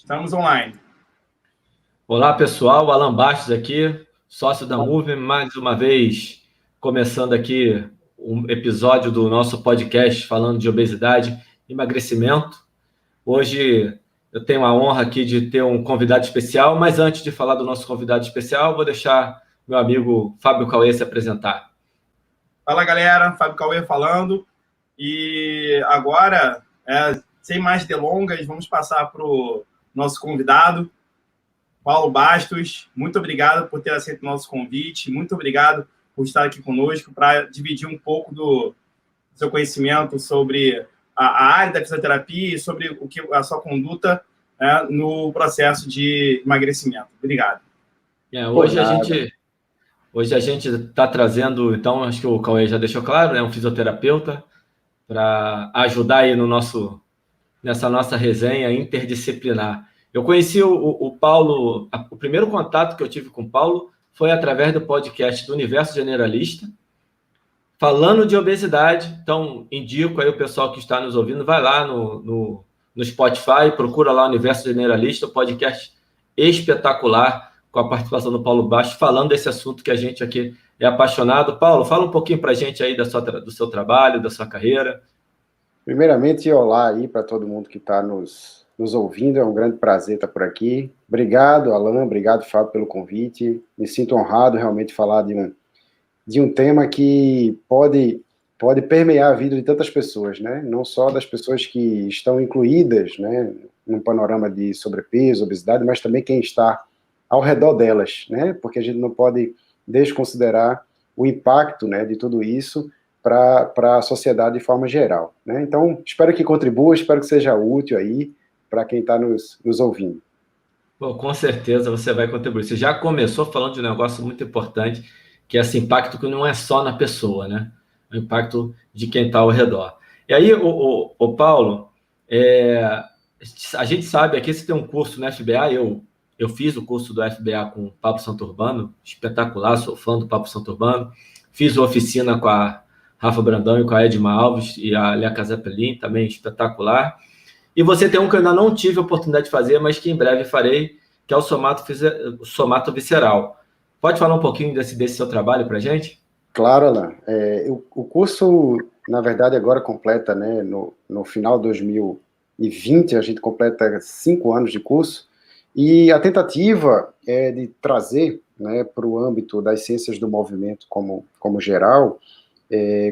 Estamos online. Olá, pessoal. Alan Bastos aqui, sócio da Movement, mais uma vez começando aqui um episódio do nosso podcast falando de obesidade e emagrecimento. Hoje eu tenho a honra aqui de ter um convidado especial, mas antes de falar do nosso convidado especial, vou deixar meu amigo Fábio Cauê se apresentar. Fala, galera. Fábio Cauê falando. E agora, sem mais delongas, vamos passar para o nosso convidado, Paulo Bastos. Muito obrigado por ter aceito o nosso convite. Muito obrigado por estar aqui conosco para dividir um pouco do seu conhecimento sobre a área da fisioterapia e sobre o que a sua conduta no processo de emagrecimento. Obrigado. Hoje a gente está trazendo, então, acho que o Cauê já deixou claro, né, um fisioterapeuta para ajudar aí nessa nossa resenha interdisciplinar. Eu conheci o Paulo, o primeiro contato que eu tive com o Paulo foi através do podcast do Universo Generalista, falando de obesidade. Então, indico aí o pessoal que está nos ouvindo, vai lá no Spotify, procura lá o Universo Generalista, um podcast espetacular, com a participação do Paulo Bastos, falando desse assunto que a gente aqui é apaixonado. Paulo, fala um pouquinho para a gente aí do seu trabalho, da sua carreira. Primeiramente, olá aí para todo mundo que está nos ouvindo, é um grande prazer estar por aqui. Obrigado, Alan, obrigado, Fábio, pelo convite. Me sinto honrado realmente falar de um tema que pode permear a vida de tantas pessoas, né? Não só das pessoas que estão incluídas, né, no panorama de sobrepeso, obesidade, mas também quem está ao redor delas, né? Porque a gente não pode desconsiderar o impacto, né, de tudo isso para a sociedade de forma geral, né? Então, espero que contribua, espero que seja útil aí para quem está nos ouvindo. Bom, com certeza você vai contribuir. Você já começou falando de um negócio muito importante, que é esse impacto que não é só na pessoa, né? O impacto de quem está ao redor. E aí, o Paulo, a gente sabe, aqui você tem um curso no FBA, eu fiz o curso do FBA com o Pablo Santurbano, espetacular, sou fã do Pablo Santurbano, fiz oficina com a Rafa Brandão e com a Edma Alves e a Léa Casapelin, também espetacular. E você tem um que eu ainda não tive a oportunidade de fazer, mas que em breve farei, que é o somato visceral. Pode falar um pouquinho desse seu trabalho para a gente? Claro, Alan. O curso, na verdade, agora completa, né, no final de 2020, a gente completa 5 anos de curso, e a tentativa é de trazer, né, para o âmbito das ciências do movimento como geral,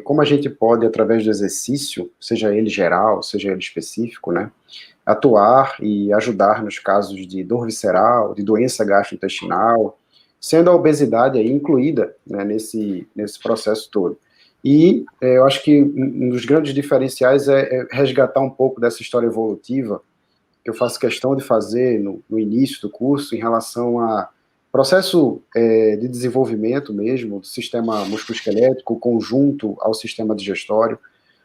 como a gente pode, através do exercício, seja ele geral, seja ele específico, né, atuar e ajudar nos casos de dor visceral, de doença gastrointestinal, sendo a obesidade aí incluída, né, nesse processo todo. E eu acho que um dos grandes diferenciais é resgatar um pouco dessa história evolutiva, que eu faço questão de fazer no início do curso, em relação a processo de desenvolvimento mesmo, do sistema musculoesquelético, conjunto ao sistema digestório,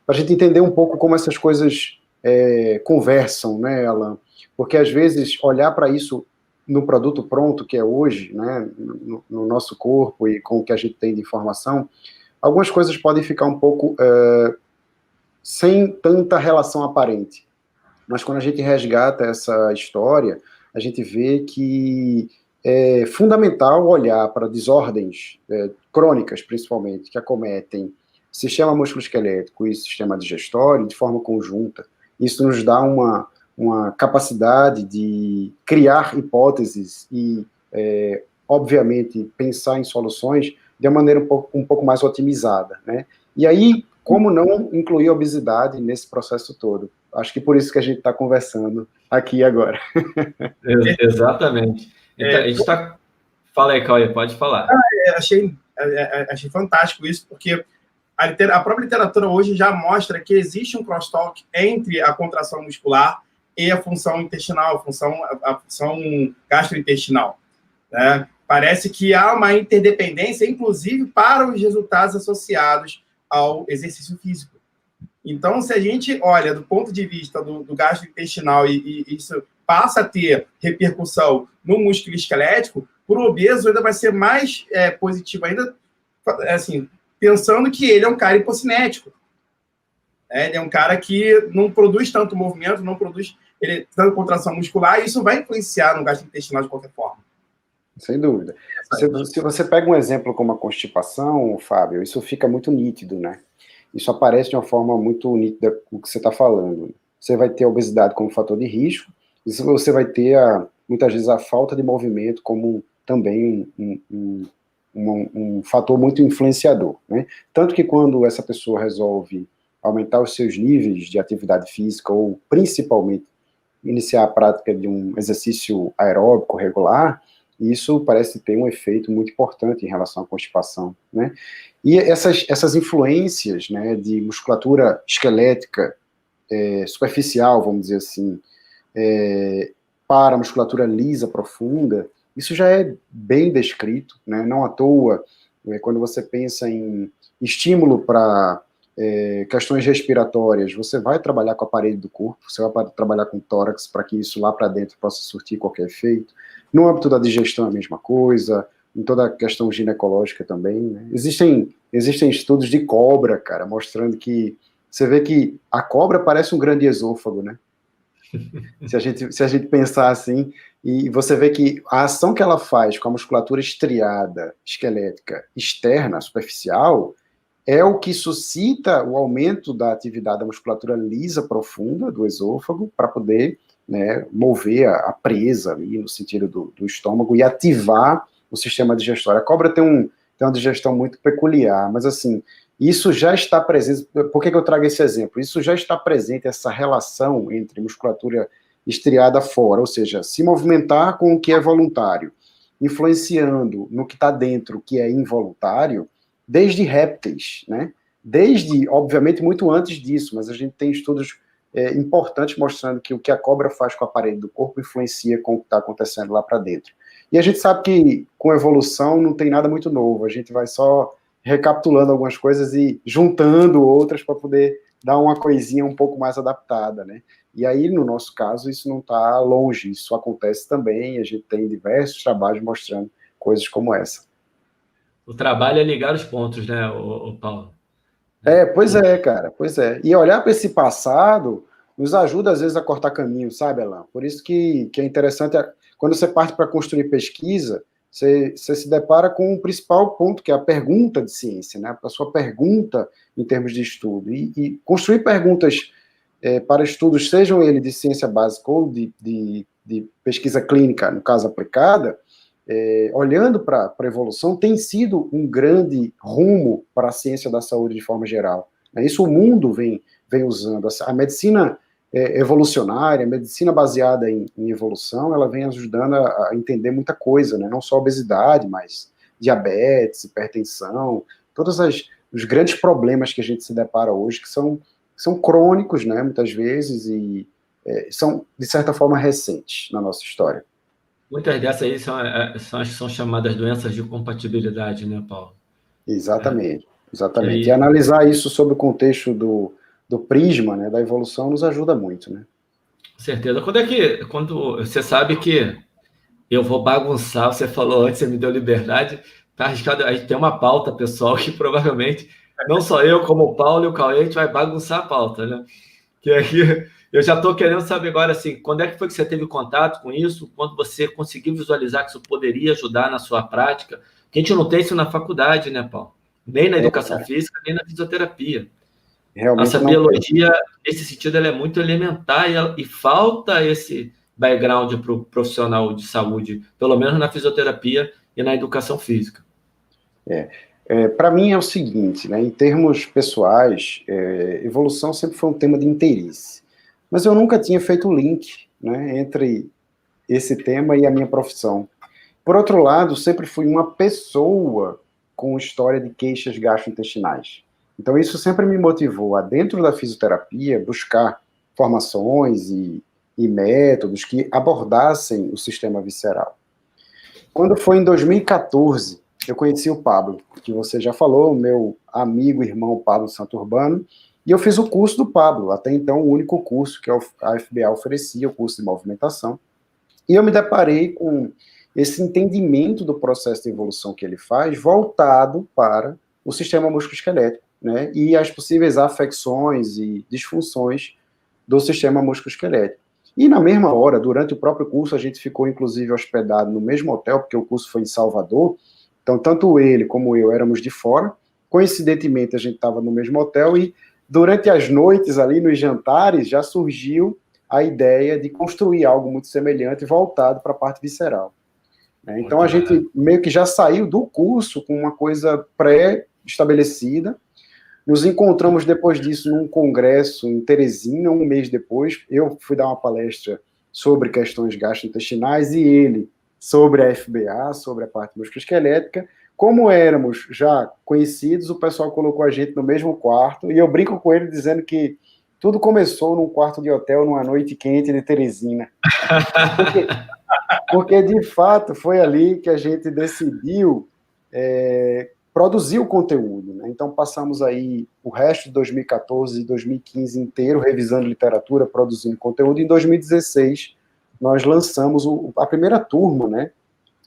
para a gente entender um pouco como essas coisas conversam, né, Alan? Porque às vezes olhar para isso no produto pronto que é hoje, né, no nosso corpo e com o que a gente tem de informação, algumas coisas podem ficar um pouco sem tanta relação aparente. Mas quando a gente resgata essa história, a gente vê que é fundamental olhar para desordens crônicas, principalmente, que acometem sistema musculoesquelético e sistema digestório de forma conjunta. Isso nos dá uma capacidade de criar hipóteses e, obviamente, pensar em soluções de uma maneira um pouco mais otimizada, né? E aí, como não incluir a obesidade nesse processo todo? Acho que por isso que a gente está conversando aqui agora. Exatamente. Então, a gente está... Fala aí, Cauê, pode falar. Achei fantástico isso, porque a própria literatura hoje já mostra que existe um crosstalk entre a contração muscular e a função intestinal, a função gastrointestinal, né? Parece que há uma interdependência, inclusive para os resultados associados ao exercício físico. Então, se a gente olha do ponto de vista do gastrointestinal e isso passa a ter repercussão no músculo esquelético, para o obeso ainda vai ser mais positivo ainda, assim, pensando que ele é um cara hipocinético. Ele é um cara que não produz tanto movimento, não produz ele dando contração muscular, e isso vai influenciar no gastrointestinal de qualquer forma. Sem dúvida. Se você pega um exemplo como a constipação, Fábio, isso fica muito nítido, né? Isso aparece de uma forma muito nítida o que você está falando. Você vai ter a obesidade como fator de risco, e você vai ter, muitas vezes, a falta de movimento como também um fator muito influenciador, né? Tanto que quando essa pessoa resolve aumentar os seus níveis de atividade física, ou principalmente iniciar a prática de um exercício aeróbico regular, isso parece ter um efeito muito importante em relação à constipação, né? E essas influências, né, de musculatura esquelética superficial, vamos dizer assim, para a musculatura lisa profunda, isso já é bem descrito, né? Não à toa, quando você pensa em estímulo para questões respiratórias, você vai trabalhar com a parede do corpo, você vai trabalhar com o tórax para que isso lá para dentro possa surtir qualquer efeito. No âmbito da digestão é a mesma coisa, em toda a questão ginecológica também, né? Existem estudos de cobra, cara, mostrando que você vê que a cobra parece um grande esôfago, né? Se a gente pensar assim, e você vê que a ação que ela faz com a musculatura estriada, esquelética, externa, superficial, é o que suscita o aumento da atividade da musculatura lisa profunda do esôfago para poder, né, mover a presa ali no sentido do estômago e ativar o sistema digestório. A cobra tem uma digestão muito peculiar, mas assim, isso já está presente. Por que eu trago esse exemplo? Isso já está presente, essa relação entre musculatura estriada fora, ou seja, se movimentar com o que é voluntário, influenciando no que está dentro, que é involuntário, desde répteis, né? Desde, obviamente, muito antes disso, mas a gente tem estudos importantes mostrando que o que a cobra faz com a parede do corpo influencia com o que está acontecendo lá para dentro. E a gente sabe que com evolução não tem nada muito novo, a gente vai só recapitulando algumas coisas e juntando outras para poder dar uma coisinha um pouco mais adaptada, né? E aí, no nosso caso, isso não está longe, isso acontece também, a gente tem diversos trabalhos mostrando coisas como essa. O trabalho é ligar os pontos, né, o Paulo? Pois é, cara, pois é. E olhar para esse passado nos ajuda, às vezes, a cortar caminho, sabe, Alan? Por isso que é interessante, quando você parte para construir pesquisa, você se depara com o principal ponto, que é a pergunta de ciência, né? A sua pergunta em termos de estudo. E construir perguntas para estudos, sejam eles de ciência básica ou de pesquisa clínica, no caso aplicada, olhando para a evolução, tem sido um grande rumo para a ciência da saúde de forma geral. Isso o mundo vem usando. A medicina evolucionária, a medicina baseada em evolução, ela vem ajudando a entender muita coisa, né? Não só obesidade, mas diabetes, hipertensão, todos os grandes problemas que a gente se depara hoje, que são crônicos, né, muitas vezes, e são, de certa forma, recentes na nossa história. Muitas dessas aí são chamadas doenças de compatibilidade, né, Paulo? Exatamente, exatamente. E analisar isso sob o contexto do prisma, né, da evolução, nos ajuda muito, né? Com certeza. Quando você sabe que eu vou bagunçar, você falou antes, você me deu liberdade, tá arriscado, a gente tem uma pauta, pessoal, que provavelmente, não só eu, como o Paulo e o Cauê, a gente vai bagunçar a pauta, né? Que aqui, eu já estou querendo saber agora, assim, quando é que foi que você teve contato com isso, quando você conseguiu visualizar que isso poderia ajudar na sua prática, que a gente não tem isso na faculdade, né, Paulo? Nem na educação física, nem na fisioterapia. Realmente nossa biologia, nesse sentido, ela é muito elementar e falta esse background para o profissional de saúde, pelo menos na fisioterapia e na educação física. Para mim é o seguinte, né, em termos pessoais, evolução sempre foi um tema de interesse, mas eu nunca tinha feito o link, né, entre esse tema e a minha profissão. Por outro lado, sempre fui uma pessoa com história de queixas gastrointestinais. Então isso sempre me motivou a, dentro da fisioterapia, buscar formações e métodos que abordassem o sistema visceral. Quando foi em 2014, eu conheci o Pablo, que você já falou, meu amigo e irmão Pablo Santurbano, e eu fiz o curso do Pablo, até então o único curso que a FBA oferecia, o curso de movimentação, e eu me deparei com esse entendimento do processo de evolução que ele faz, voltado para o sistema musculoesquelético, né, e as possíveis afecções e disfunções do sistema musculoesquelético. E na mesma hora, durante o próprio curso, a gente ficou, inclusive, hospedado no mesmo hotel, porque o curso foi em Salvador. Então, tanto ele como eu éramos de fora. Coincidentemente, a gente estava no mesmo hotel e durante as noites ali, nos jantares, já surgiu a ideia de construir algo muito semelhante voltado para a parte visceral. Né? Então, a gente meio que já saiu do curso com uma coisa pré-estabelecida. Nos encontramos depois disso num congresso em Teresina, um mês depois. Eu fui dar uma palestra sobre questões gastrointestinais e ele sobre a FBA, sobre a parte musculoesquelética. Como éramos já conhecidos, o pessoal colocou a gente no mesmo quarto, e eu brinco com ele dizendo que tudo começou num quarto de hotel, numa noite quente de Teresina. Porque de fato, foi ali que a gente decidiu produzir o conteúdo. Né? Então, passamos aí o resto de 2014 e 2015 inteiro revisando literatura, produzindo conteúdo. Em 2016, nós lançamos a primeira turma, né?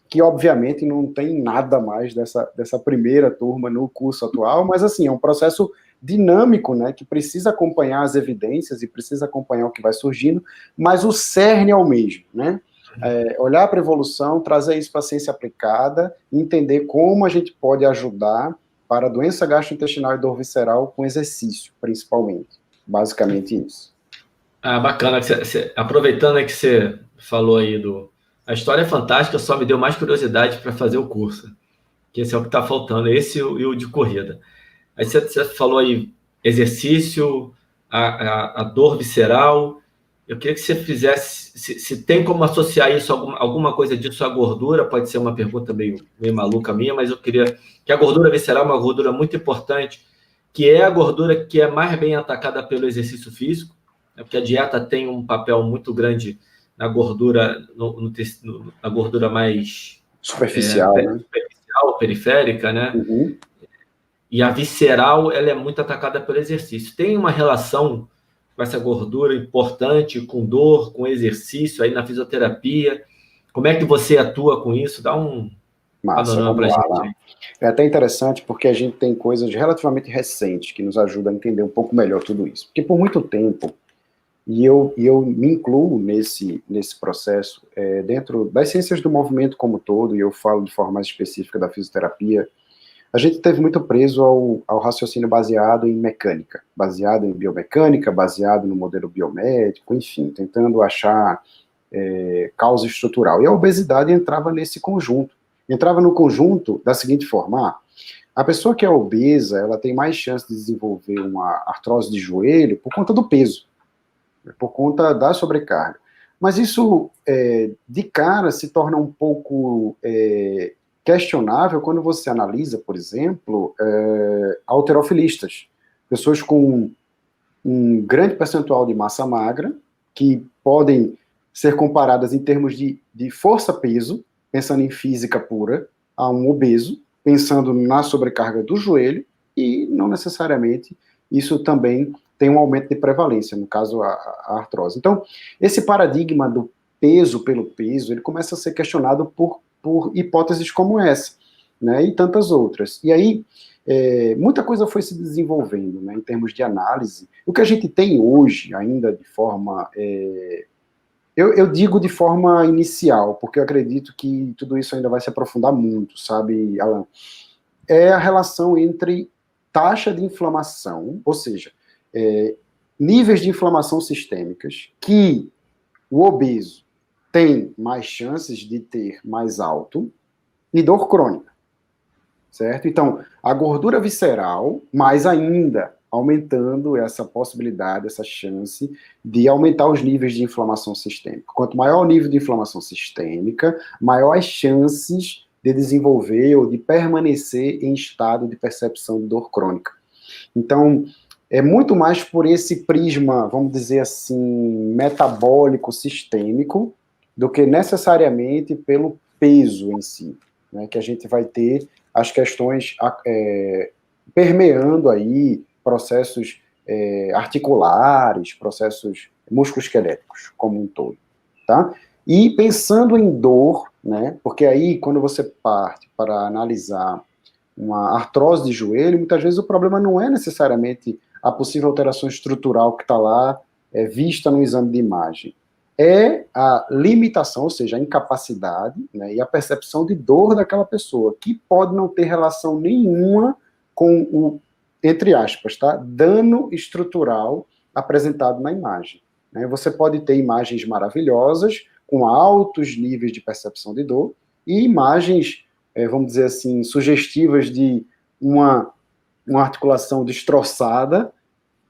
Que obviamente não tem nada mais dessa primeira turma no curso atual, mas assim, é um processo dinâmico, né, que precisa acompanhar as evidências e precisa acompanhar o que vai surgindo, mas o cerne é o mesmo, né? Olhar para a evolução, trazer isso para a ciência aplicada, entender como a gente pode ajudar para a doença gastrointestinal e dor visceral com exercício, principalmente. Basicamente isso. Bacana. Aproveitando que você falou aí a história é fantástica, só me deu mais curiosidade para fazer o curso, que esse é o que está faltando, esse e o de corrida. Aí você falou aí exercício, a dor visceral. Eu queria que você fizesse, se tem como associar isso, alguma coisa disso à gordura, pode ser uma pergunta meio maluca minha, mas eu queria que a gordura visceral é uma gordura muito importante, que é a gordura que é mais bem atacada pelo exercício físico, né, porque a dieta tem um papel muito grande na gordura, na gordura mais superficial, né? Superficial, periférica, né? Uhum. E a visceral, ela é muito atacada pelo exercício. Tem uma relação com essa gordura importante, com dor, com exercício aí na fisioterapia? Como é que você atua com isso? Dá um panorama para a gente aí. É até interessante porque a gente tem coisas relativamente recentes que nos ajudam a entender um pouco melhor tudo isso. Porque por muito tempo, e eu me incluo nesse processo, dentro das ciências do movimento como um todo, e eu falo de forma mais específica da fisioterapia, a gente esteve muito preso ao raciocínio baseado em mecânica, baseado em biomecânica, baseado no modelo biomédico, enfim, tentando achar causa estrutural. E a obesidade entrava nesse conjunto. Entrava no conjunto da seguinte forma: a pessoa que é obesa, ela tem mais chance de desenvolver uma artrose de joelho por conta do peso, por conta da sobrecarga. Mas isso, de cara, se torna um pouco questionável quando você analisa, por exemplo, halterofilistas, pessoas com um grande percentual de massa magra, que podem ser comparadas em termos de força-peso, pensando em física pura, a um obeso, pensando na sobrecarga do joelho, e não necessariamente isso também tem um aumento de prevalência, no caso a artrose. Então, esse paradigma do peso pelo peso, ele começa a ser questionado por hipóteses como essa, né, e tantas outras. E aí, muita coisa foi se desenvolvendo, né, em termos de análise. O que a gente tem hoje, ainda de forma... eu digo de forma inicial, porque eu acredito que tudo isso ainda vai se aprofundar muito, sabe, Alan? É a relação entre taxa de inflamação, ou seja, níveis de inflamação sistêmicas, que o obeso tem mais chances de ter mais alto, e dor crônica, certo? Então, a gordura visceral, mais ainda, aumentando essa possibilidade, essa chance de aumentar os níveis de inflamação sistêmica. Quanto maior o nível de inflamação sistêmica, maior as chances de desenvolver ou de permanecer em estado de percepção de dor crônica. Então, é muito mais por esse prisma, vamos dizer assim, metabólico sistêmico, do que necessariamente pelo peso em si, né, que a gente vai ter as questões permeando aí processos articulares, processos musculoesqueléticos como um todo, tá? E pensando em dor, né, porque aí quando você parte para analisar uma artrose de joelho, muitas vezes o problema não é necessariamente a possível alteração estrutural que está lá vista no exame de imagem. é a limitação, ou seja, a incapacidade, né, e a percepção de dor daquela pessoa, que pode não ter relação nenhuma com o, entre aspas, tá, dano estrutural apresentado na imagem. Né? Você pode ter imagens maravilhosas, com altos níveis de percepção de dor, e imagens, vamos dizer assim, sugestivas de uma articulação destroçada,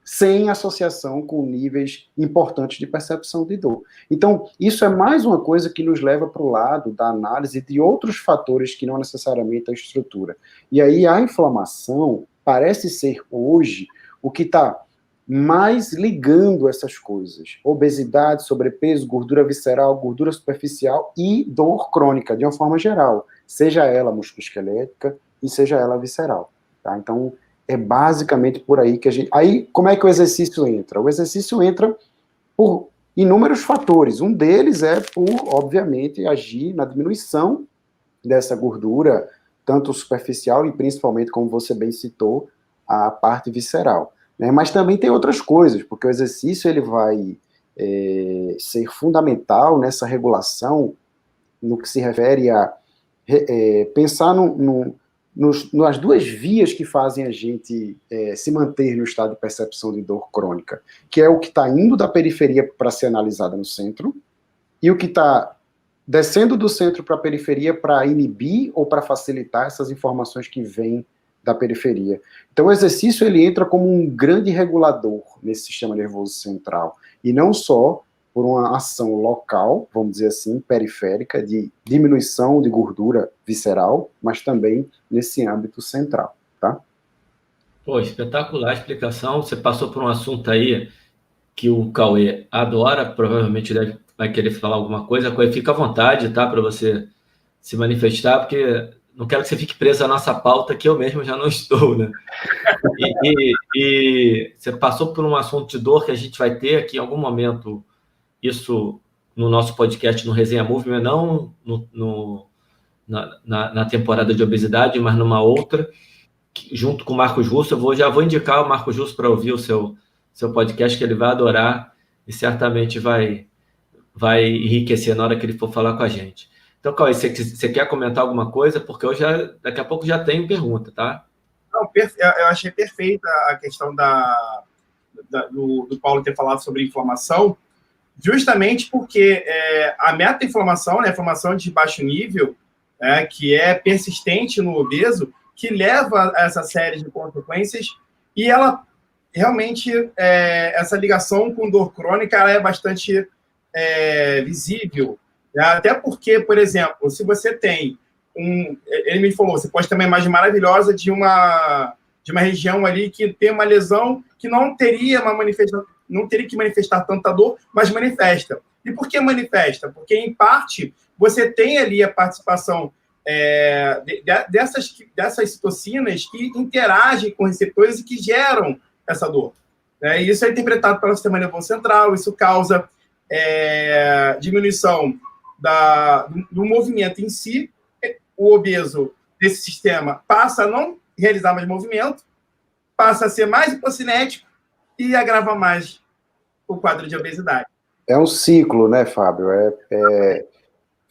sem associação com níveis importantes de percepção de dor. Então, isso é mais uma coisa que nos leva para o lado da análise de outros fatores que não necessariamente a estrutura. E aí a inflamação parece ser hoje o que está mais ligando essas coisas. Obesidade, sobrepeso, gordura visceral, gordura superficial e dor crônica, de uma forma geral, seja ela musculoesquelética e seja ela visceral. Tá? Então, é basicamente por aí que a gente... Aí, como é que o exercício entra? O exercício entra por inúmeros fatores. Um deles é por, obviamente, agir na diminuição dessa gordura, tanto superficial e principalmente, como você bem citou, a parte visceral. Né? Mas também tem outras coisas, porque o exercício ele vai ser fundamental nessa regulação, no que se refere a pensar nas duas vias que fazem a gente se manter no estado de percepção de dor crônica, que é o que está indo da periferia para ser analisada no centro, e o que está descendo do centro para a periferia para inibir ou para facilitar essas informações que vêm da periferia. Então, o exercício ele entra como um grande regulador nesse sistema nervoso central, e não só por uma ação local, vamos dizer assim, periférica, de diminuição de gordura visceral, mas também nesse âmbito central, tá? Pô, espetacular a explicação. Você passou por um assunto aí que o Cauê adora, provavelmente vai querer falar alguma coisa. Cauê, fica à vontade, tá, para você se manifestar, porque não quero que você fique preso à nossa pauta, que eu mesmo já não estou, né? E você passou por um assunto de dor que a gente vai ter aqui em algum momento, isso no nosso podcast, no Resenha Movement, não na temporada de obesidade, mas numa outra, junto com o Marcos Russo. Já vou indicar o Marcos Russo para ouvir o seu podcast, que ele vai adorar e certamente vai enriquecer na hora que ele for falar com a gente. Então, Cauê, você quer comentar alguma coisa? Porque daqui a pouco já tenho pergunta, tá? Não, eu achei perfeita a questão do Paulo ter falado sobre inflamação, justamente porque a meta-inflamação, né, a inflamação de baixo nível, que é persistente no obeso, que leva a essa série de consequências, e ela realmente, essa ligação com dor crônica, ela é bastante visível, né? Até porque, por exemplo, se você tem ele me falou, você pode ter uma imagem maravilhosa de uma região ali que tem uma lesão que não teria que manifestar tanta dor, mas manifesta. E por que manifesta? Porque, em parte, você tem ali a participação dessas citocinas que interagem com receptores e que geram essa dor. E isso é interpretado pelo sistema nervoso central, isso causa diminuição do movimento em si. O obeso desse sistema passa a não realizar mais movimento, passa a ser mais hipocinético e agrava mais o quadro de obesidade. É um ciclo, né, Fábio?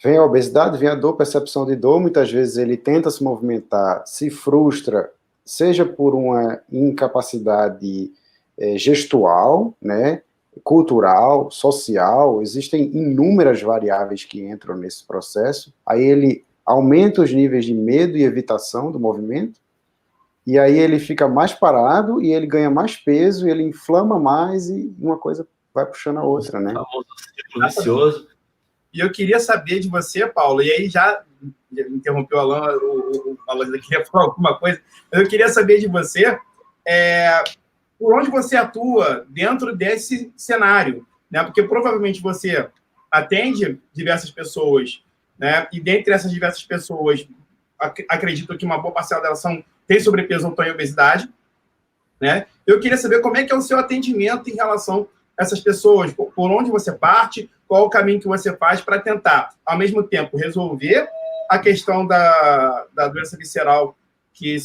Vem a obesidade, vem a dor, percepção de dor, muitas vezes ele tenta se movimentar, se frustra, seja por uma incapacidade gestual, né, cultural, social, existem inúmeras variáveis que entram nesse processo, aí ele aumenta os níveis de medo e evitação do movimento, e aí ele fica mais parado, e ele ganha mais peso, e ele inflama mais, e uma coisa vai puxando a outra, né? O famoso ciclo vicioso. E eu queria saber de você, Paulo, e aí já interrompeu o Alan, o Alan queria falar alguma coisa, mas eu queria saber de você por onde você atua dentro desse cenário, né? Porque provavelmente você atende diversas pessoas, né? E dentre essas diversas pessoas, acredito que uma boa parcela delas tem sobrepeso ou tem obesidade, né? Eu queria saber como é que é o seu atendimento em relação a essas pessoas, por onde você parte, qual o caminho que você faz para tentar, ao mesmo tempo, resolver a questão da doença visceral que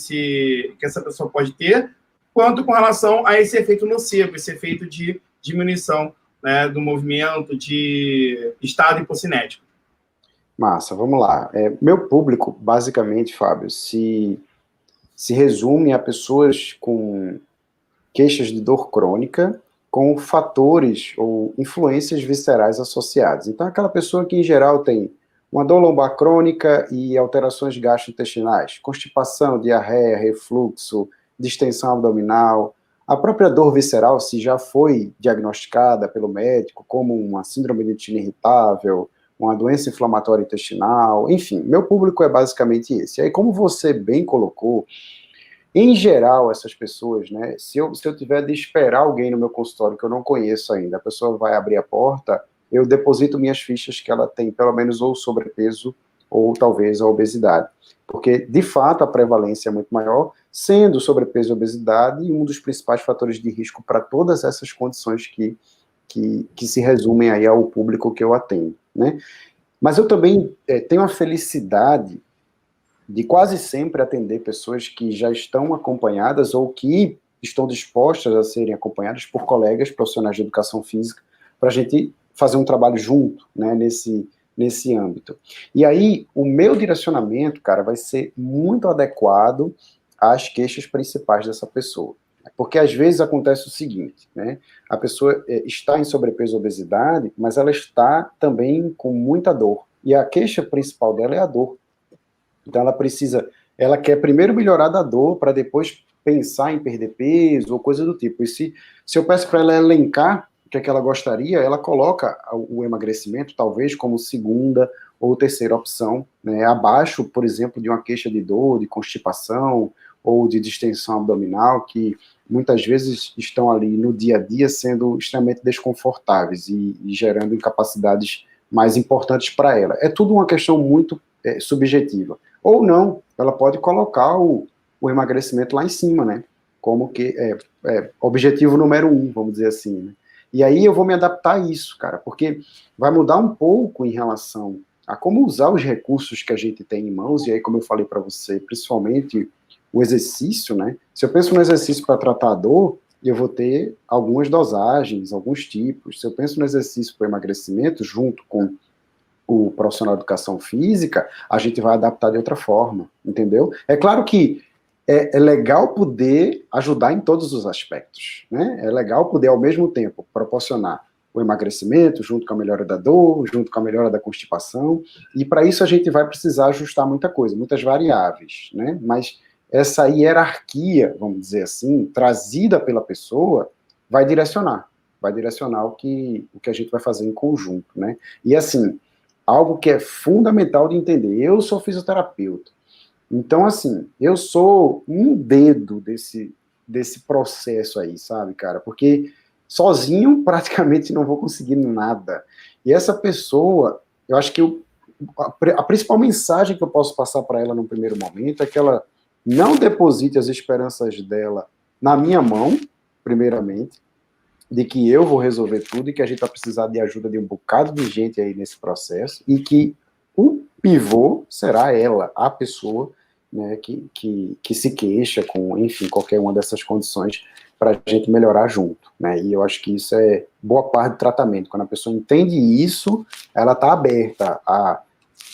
essa pessoa pode ter, quanto com relação a esse efeito nocivo, esse efeito de diminuição né, do movimento de estado hipocinético? Massa, vamos lá. Meu público, basicamente, Fábio, se resume a pessoas com queixas de dor crônica, com fatores ou influências viscerais associadas. Então, aquela pessoa que, em geral, tem uma dor lombar crônica e alterações gastrointestinais, constipação, diarreia, refluxo, distensão abdominal, a própria dor visceral, se já foi diagnosticada pelo médico como uma síndrome de intestino irritável, uma doença inflamatória intestinal, enfim, meu público é basicamente esse. E aí, como você bem colocou, em geral, essas pessoas, né, se eu tiver de esperar alguém no meu consultório que eu não conheço ainda, a pessoa vai abrir a porta, eu deposito minhas fichas que ela tem pelo menos ou sobrepeso ou talvez a obesidade. Porque, de fato, a prevalência é muito maior, sendo sobrepeso e obesidade um dos principais fatores de risco para todas essas condições que se resumem aí ao público que eu atendo, né? Mas eu também tenho a felicidade de quase sempre atender pessoas que já estão acompanhadas ou que estão dispostas a serem acompanhadas por colegas profissionais de educação física, para a gente fazer um trabalho junto, né, nesse âmbito. E aí, o meu direcionamento, cara, vai ser muito adequado às queixas principais dessa pessoa. Porque às vezes acontece o seguinte, né, a pessoa está em sobrepeso ou obesidade, mas ela está também com muita dor. E a queixa principal dela é a dor. Então ela quer primeiro melhorar da dor para depois pensar em perder peso ou coisa do tipo. E se eu peço para ela elencar o que é que ela gostaria, ela coloca o emagrecimento talvez como segunda ou terceira opção, né, abaixo, por exemplo, de uma queixa de dor, de constipação ou de distensão abdominal, que muitas vezes estão ali no dia a dia sendo extremamente desconfortáveis e gerando incapacidades mais importantes para ela. É tudo uma questão muito subjetiva. Ou não, ela pode colocar o emagrecimento lá em cima, né? Como que objetivo número 1, vamos dizer assim, né? E aí eu vou me adaptar a isso, cara, porque vai mudar um pouco em relação a como usar os recursos que a gente tem em mãos, e aí, como eu falei para você, principalmente o exercício, né? Se eu penso no exercício para tratar a dor, eu vou ter algumas dosagens, alguns tipos. Se eu penso no exercício para emagrecimento, junto com o profissional de educação física, a gente vai adaptar de outra forma, entendeu? É claro que é legal poder ajudar em todos os aspectos, né? É legal poder, ao mesmo tempo, proporcionar o emagrecimento, junto com a melhora da dor, junto com a melhora da constipação, e para isso a gente vai precisar ajustar muita coisa, muitas variáveis, né? Mas essa hierarquia, vamos dizer assim, trazida pela pessoa, vai direcionar o que a gente vai fazer em conjunto, né? E assim, algo que é fundamental de entender. Eu sou fisioterapeuta. Então, assim, eu sou um dedo desse processo aí, sabe, cara? Porque sozinho praticamente não vou conseguir nada. E essa pessoa, eu acho que a principal mensagem que eu posso passar para ela no primeiro momento é que ela não deposite as esperanças dela na minha mão, primeiramente, de que eu vou resolver tudo e que a gente vai precisar de ajuda de um bocado de gente aí nesse processo e que o pivô será ela, a pessoa, né, que se queixa com, enfim, qualquer uma dessas condições para a gente melhorar junto, né, e eu acho que isso é boa parte do tratamento. Quando a pessoa entende isso, ela está aberta a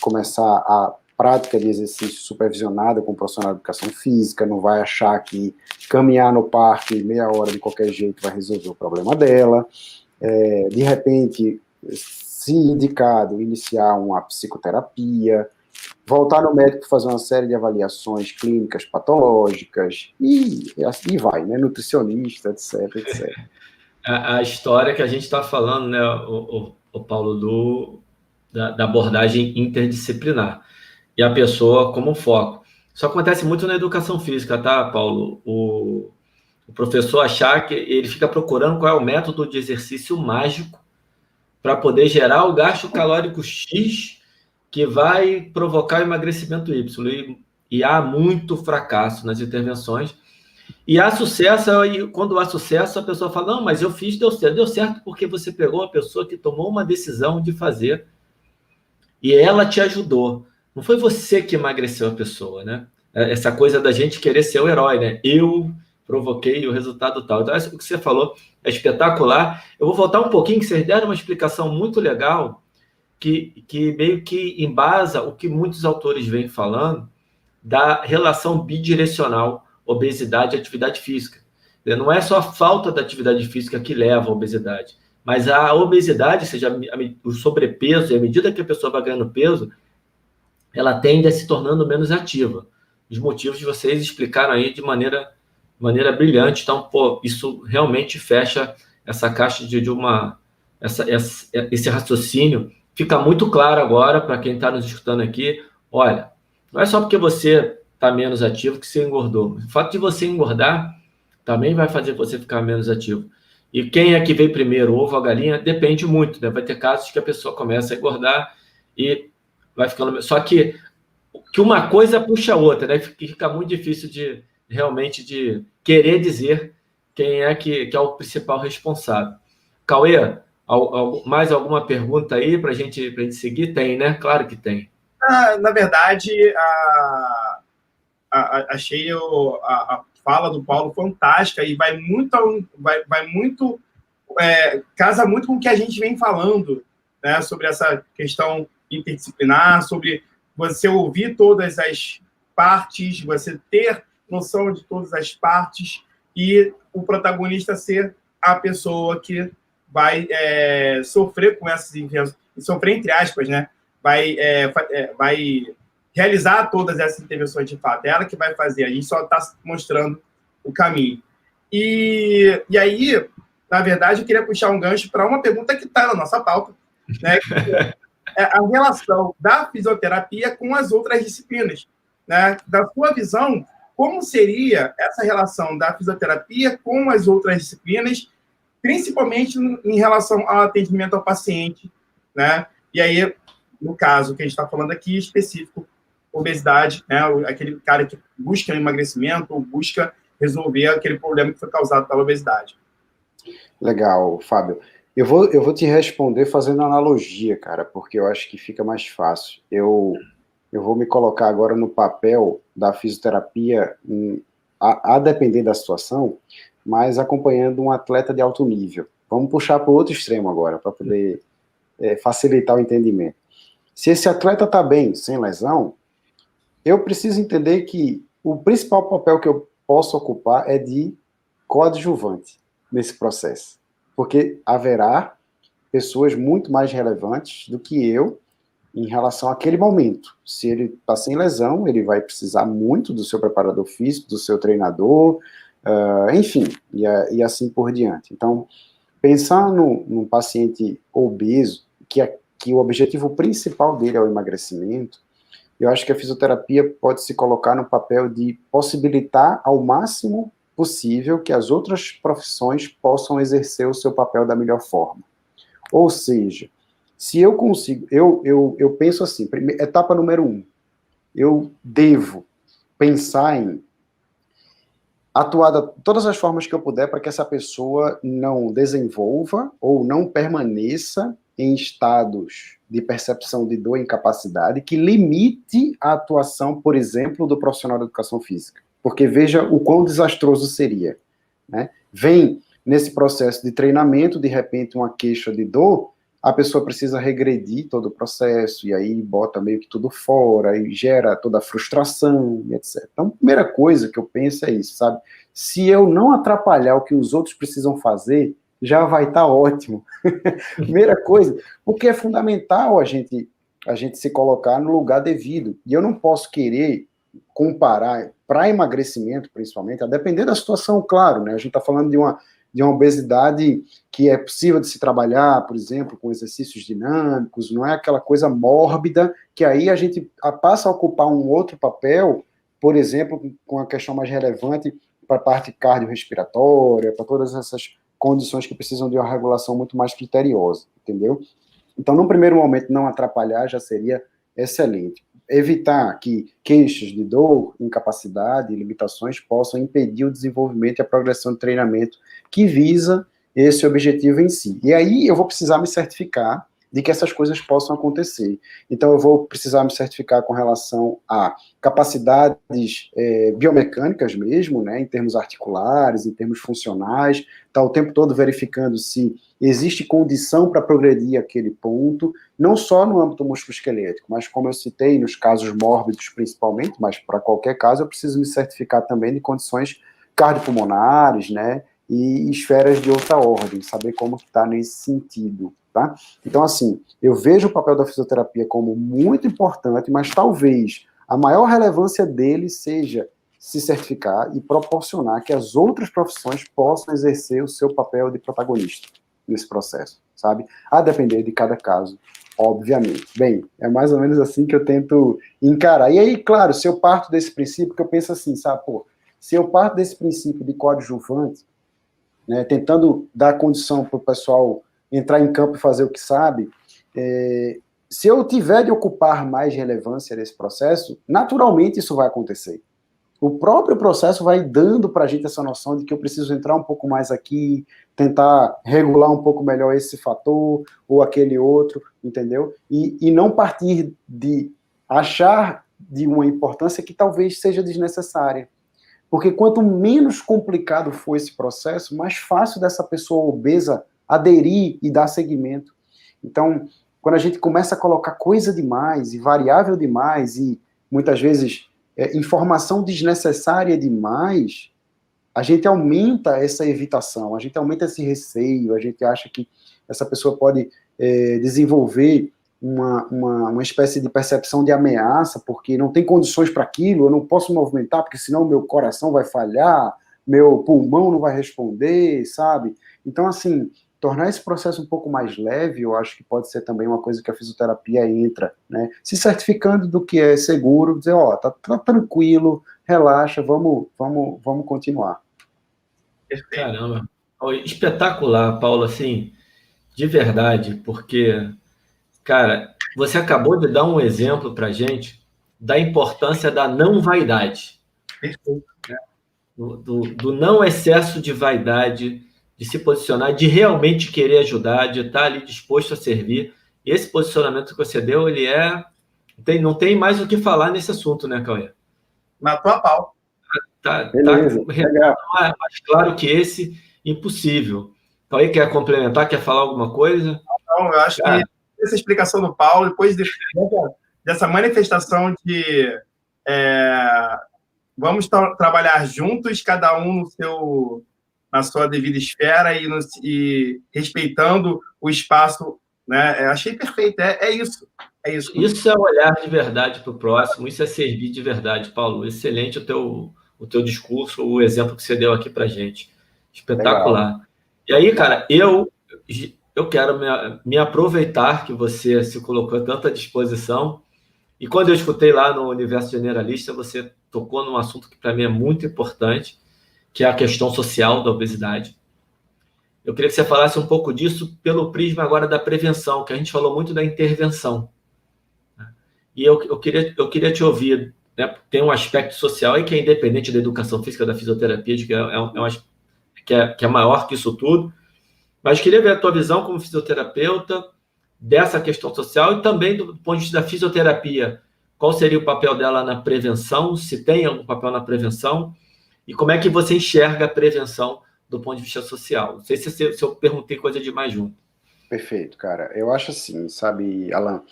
começar a prática de exercício supervisionada com um profissional de educação física, não vai achar que caminhar no parque meia hora de qualquer jeito vai resolver o problema dela, de repente, se indicado, iniciar uma psicoterapia, voltar no médico fazer uma série de avaliações clínicas patológicas, e assim vai, né, nutricionista, etc, etc. A história que a gente está falando, né, o Paulo, da abordagem interdisciplinar, e a pessoa como foco. Isso acontece muito na educação física, tá, Paulo? O professor achar que ele fica procurando qual é o método de exercício mágico para poder gerar o gasto calórico X que vai provocar o emagrecimento Y. E há muito fracasso nas intervenções. E há sucesso, e quando há sucesso, a pessoa fala, não, mas eu fiz, deu certo. Deu certo porque você pegou a pessoa que tomou uma decisão de fazer e ela te ajudou. Não foi você que emagreceu a pessoa, né? Essa coisa da gente querer ser o herói, né? Eu provoquei o resultado tal. Então, o que você falou é espetacular. Eu vou voltar um pouquinho, que vocês deram uma explicação muito legal, que meio que embasa o que muitos autores vêm falando da relação bidirecional obesidade e atividade física. Não é só a falta da atividade física que leva à obesidade, mas a obesidade, seja o sobrepeso, e à medida que a pessoa vai ganhando peso, ela tende a se tornando menos ativa. Os motivos vocês explicaram aí de maneira brilhante. Então, isso realmente fecha essa caixa esse raciocínio. Fica muito claro agora para quem está nos escutando aqui. Olha, não é só porque você está menos ativo que você engordou. O fato de você engordar também vai fazer você ficar menos ativo. E quem é que veio primeiro, o ovo ou a galinha? Depende muito, né? Vai ter casos que a pessoa começa a engordar e vai ficando... Só que uma coisa puxa a outra, né? Fica muito difícil de querer dizer quem é que é o principal responsável. Cauê, mais alguma pergunta aí para a gente seguir? Tem, né? Claro que tem. Na verdade, achei a fala do Paulo fantástica e casa muito com o que a gente vem falando, né, sobre essa questão interdisciplinar, sobre você ouvir todas as partes, você ter noção de todas as partes e o protagonista ser a pessoa que vai sofrer com essas intervenções, sofrer entre aspas, né? Vai realizar todas essas intervenções de fato. É ela que vai fazer, a gente só está mostrando o caminho. E aí, na verdade, eu queria puxar um gancho para uma pergunta que está na nossa pauta, né? É a relação da fisioterapia com as outras disciplinas, né? Da sua visão, como seria essa relação da fisioterapia com as outras disciplinas, principalmente em relação ao atendimento ao paciente, né? E aí, no caso que a gente está falando aqui, específico, obesidade, né? Aquele cara que busca emagrecimento ou busca resolver aquele problema que foi causado pela obesidade. Legal, Fábio. Eu vou te responder fazendo analogia, cara, porque eu acho que fica mais fácil. Eu vou me colocar agora no papel da fisioterapia, a depender da situação, mas acompanhando um atleta de alto nível. Vamos puxar para o outro extremo agora, para poder facilitar o entendimento. Se esse atleta está bem, sem lesão, eu preciso entender que o principal papel que eu posso ocupar é de coadjuvante nesse processo. Porque haverá pessoas muito mais relevantes do que eu em relação àquele momento. Se ele está sem lesão, ele vai precisar muito do seu preparador físico, do seu treinador, enfim, e assim por diante. Então, pensar num paciente obeso, que o objetivo principal dele é o emagrecimento, eu acho que a fisioterapia pode se colocar no papel de possibilitar ao máximo possível que as outras profissões possam exercer o seu papel da melhor forma. Ou seja, se eu consigo, eu penso assim, etapa número 1, eu devo pensar em atuar de todas as formas que eu puder para que essa pessoa não desenvolva ou não permaneça em estados de percepção de dor e incapacidade que limite a atuação, por exemplo, do profissional de educação física. Porque veja o quão desastroso seria, né? Vem nesse processo de treinamento, de repente, uma queixa de dor, a pessoa precisa regredir todo o processo, e aí bota meio que tudo fora, e gera toda a frustração, e etc. Então, a primeira coisa que eu penso é isso, sabe? Se eu não atrapalhar o que os outros precisam fazer, já vai estar ótimo. Primeira coisa, porque é fundamental a gente se colocar no lugar devido. E eu não posso querer comparar, para emagrecimento, principalmente, a depender da situação, claro, né? A gente está falando de uma obesidade que é possível de se trabalhar, por exemplo, com exercícios dinâmicos, não é aquela coisa mórbida, que aí a gente passa a ocupar um outro papel, por exemplo, com a questão mais relevante para a parte cardiorrespiratória, para todas essas condições que precisam de uma regulação muito mais criteriosa, entendeu? Então, num primeiro momento, não atrapalhar já seria excelente. Evitar que queixas de dor, incapacidade e limitações possam impedir o desenvolvimento e a progressão de treinamento que visa esse objetivo em si. E aí eu vou precisar me certificar de que essas coisas possam acontecer. Então, eu vou precisar me certificar com relação a capacidades biomecânicas mesmo, né, em termos articulares, em termos funcionais, tá o tempo todo verificando se existe condição para progredir aquele ponto, não só no âmbito musculoesquelético, mas como eu citei, nos casos mórbidos principalmente, mas para qualquer caso eu preciso me certificar também de condições cardiopulmonares, né, e esferas de outra ordem, saber como está nesse sentido, tá? Então, assim, eu vejo o papel da fisioterapia como muito importante, mas talvez a maior relevância dele seja se certificar e proporcionar que as outras profissões possam exercer o seu papel de protagonista nesse processo, sabe? A depender de cada caso, obviamente. Bem, é mais ou menos assim que eu tento encarar. E aí, claro, se eu parto desse princípio, que eu penso assim, sabe, pô, se eu parto desse princípio de coadjuvante, né, tentando dar condição para o pessoal entrar em campo e fazer o que sabe, se eu tiver de ocupar mais relevância nesse processo, naturalmente isso vai acontecer. O próprio processo vai dando para a gente essa noção de que eu preciso entrar um pouco mais aqui, tentar regular um pouco melhor esse fator ou aquele outro, entendeu? E não partir de achar de uma importância que talvez seja desnecessária. Porque quanto menos complicado for esse processo, mais fácil dessa pessoa obesa aderir e dar seguimento. Então, quando a gente começa a colocar coisa demais e variável demais e muitas vezes informação desnecessária demais, a gente aumenta essa evitação, a gente aumenta esse receio, a gente acha que essa pessoa pode desenvolver uma espécie de percepção de ameaça, porque não tem condições para aquilo, eu não posso movimentar, porque senão meu coração vai falhar, meu pulmão não vai responder, sabe? Então, assim, tornar esse processo um pouco mais leve, eu acho que pode ser também uma coisa que a fisioterapia entra, né? Se certificando do que é seguro, dizer, ó, tá tranquilo, relaxa, vamos continuar. Caramba, espetacular, Paulo, assim, de verdade, porque, cara, você acabou de dar um exemplo para gente da importância da não vaidade, do não excesso de vaidade, de se posicionar, de realmente querer ajudar, de estar ali disposto a servir. E esse posicionamento que você deu, ele não tem mais o que falar nesse assunto, né, Cauê? Matou a pau. Beleza, legal. Mais claro que esse, impossível. Cauê, quer complementar, quer falar alguma coisa? Não, eu acho que essa explicação do Paulo, depois dessa manifestação de vamos trabalhar juntos, cada um na sua devida esfera e respeitando o espaço, né? Achei perfeito, é isso. É isso. Isso é olhar de verdade para o próximo, isso é servir de verdade, Paulo. Excelente o teu discurso, o exemplo que você deu aqui para gente. Espetacular. Legal. E aí, cara, eu quero me aproveitar que você se colocou tanto à disposição. E quando eu escutei lá no Universo Generalista, você tocou num assunto que para mim é muito importante, que é a questão social da obesidade. Eu queria que você falasse um pouco disso pelo prisma agora da prevenção, que a gente falou muito da intervenção. E eu queria te ouvir, né? Tem um aspecto social aí que é independente da educação física, da fisioterapia, que é maior que isso tudo, mas queria ver a tua visão como fisioterapeuta dessa questão social e também do ponto de vista da fisioterapia. Qual seria o papel dela na prevenção, se tem algum papel na prevenção, e como é que você enxerga a prevenção do ponto de vista social? Não sei se eu perguntei coisa demais junto. Perfeito, cara. Eu acho assim, sabe, Alan,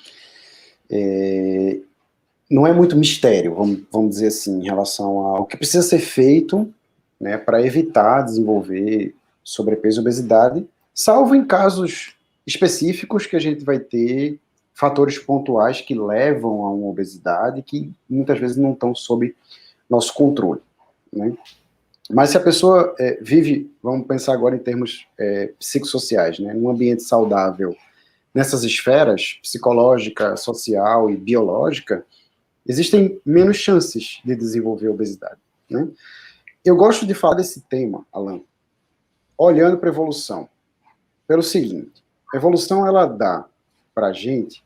não é muito mistério, vamos dizer assim, em relação ao que precisa ser feito, né, para evitar desenvolver sobrepeso e obesidade, salvo em casos específicos que a gente vai ter fatores pontuais que levam a uma obesidade que muitas vezes não estão sob nosso controle, né? Mas se a pessoa vive, vamos pensar agora em termos psicossociais, né, num ambiente saudável, nessas esferas, psicológica, social e biológica, existem menos chances de desenvolver obesidade, né? Eu gosto de falar desse tema, Alan, olhando para a evolução, pelo seguinte: a evolução, ela dá para a gente,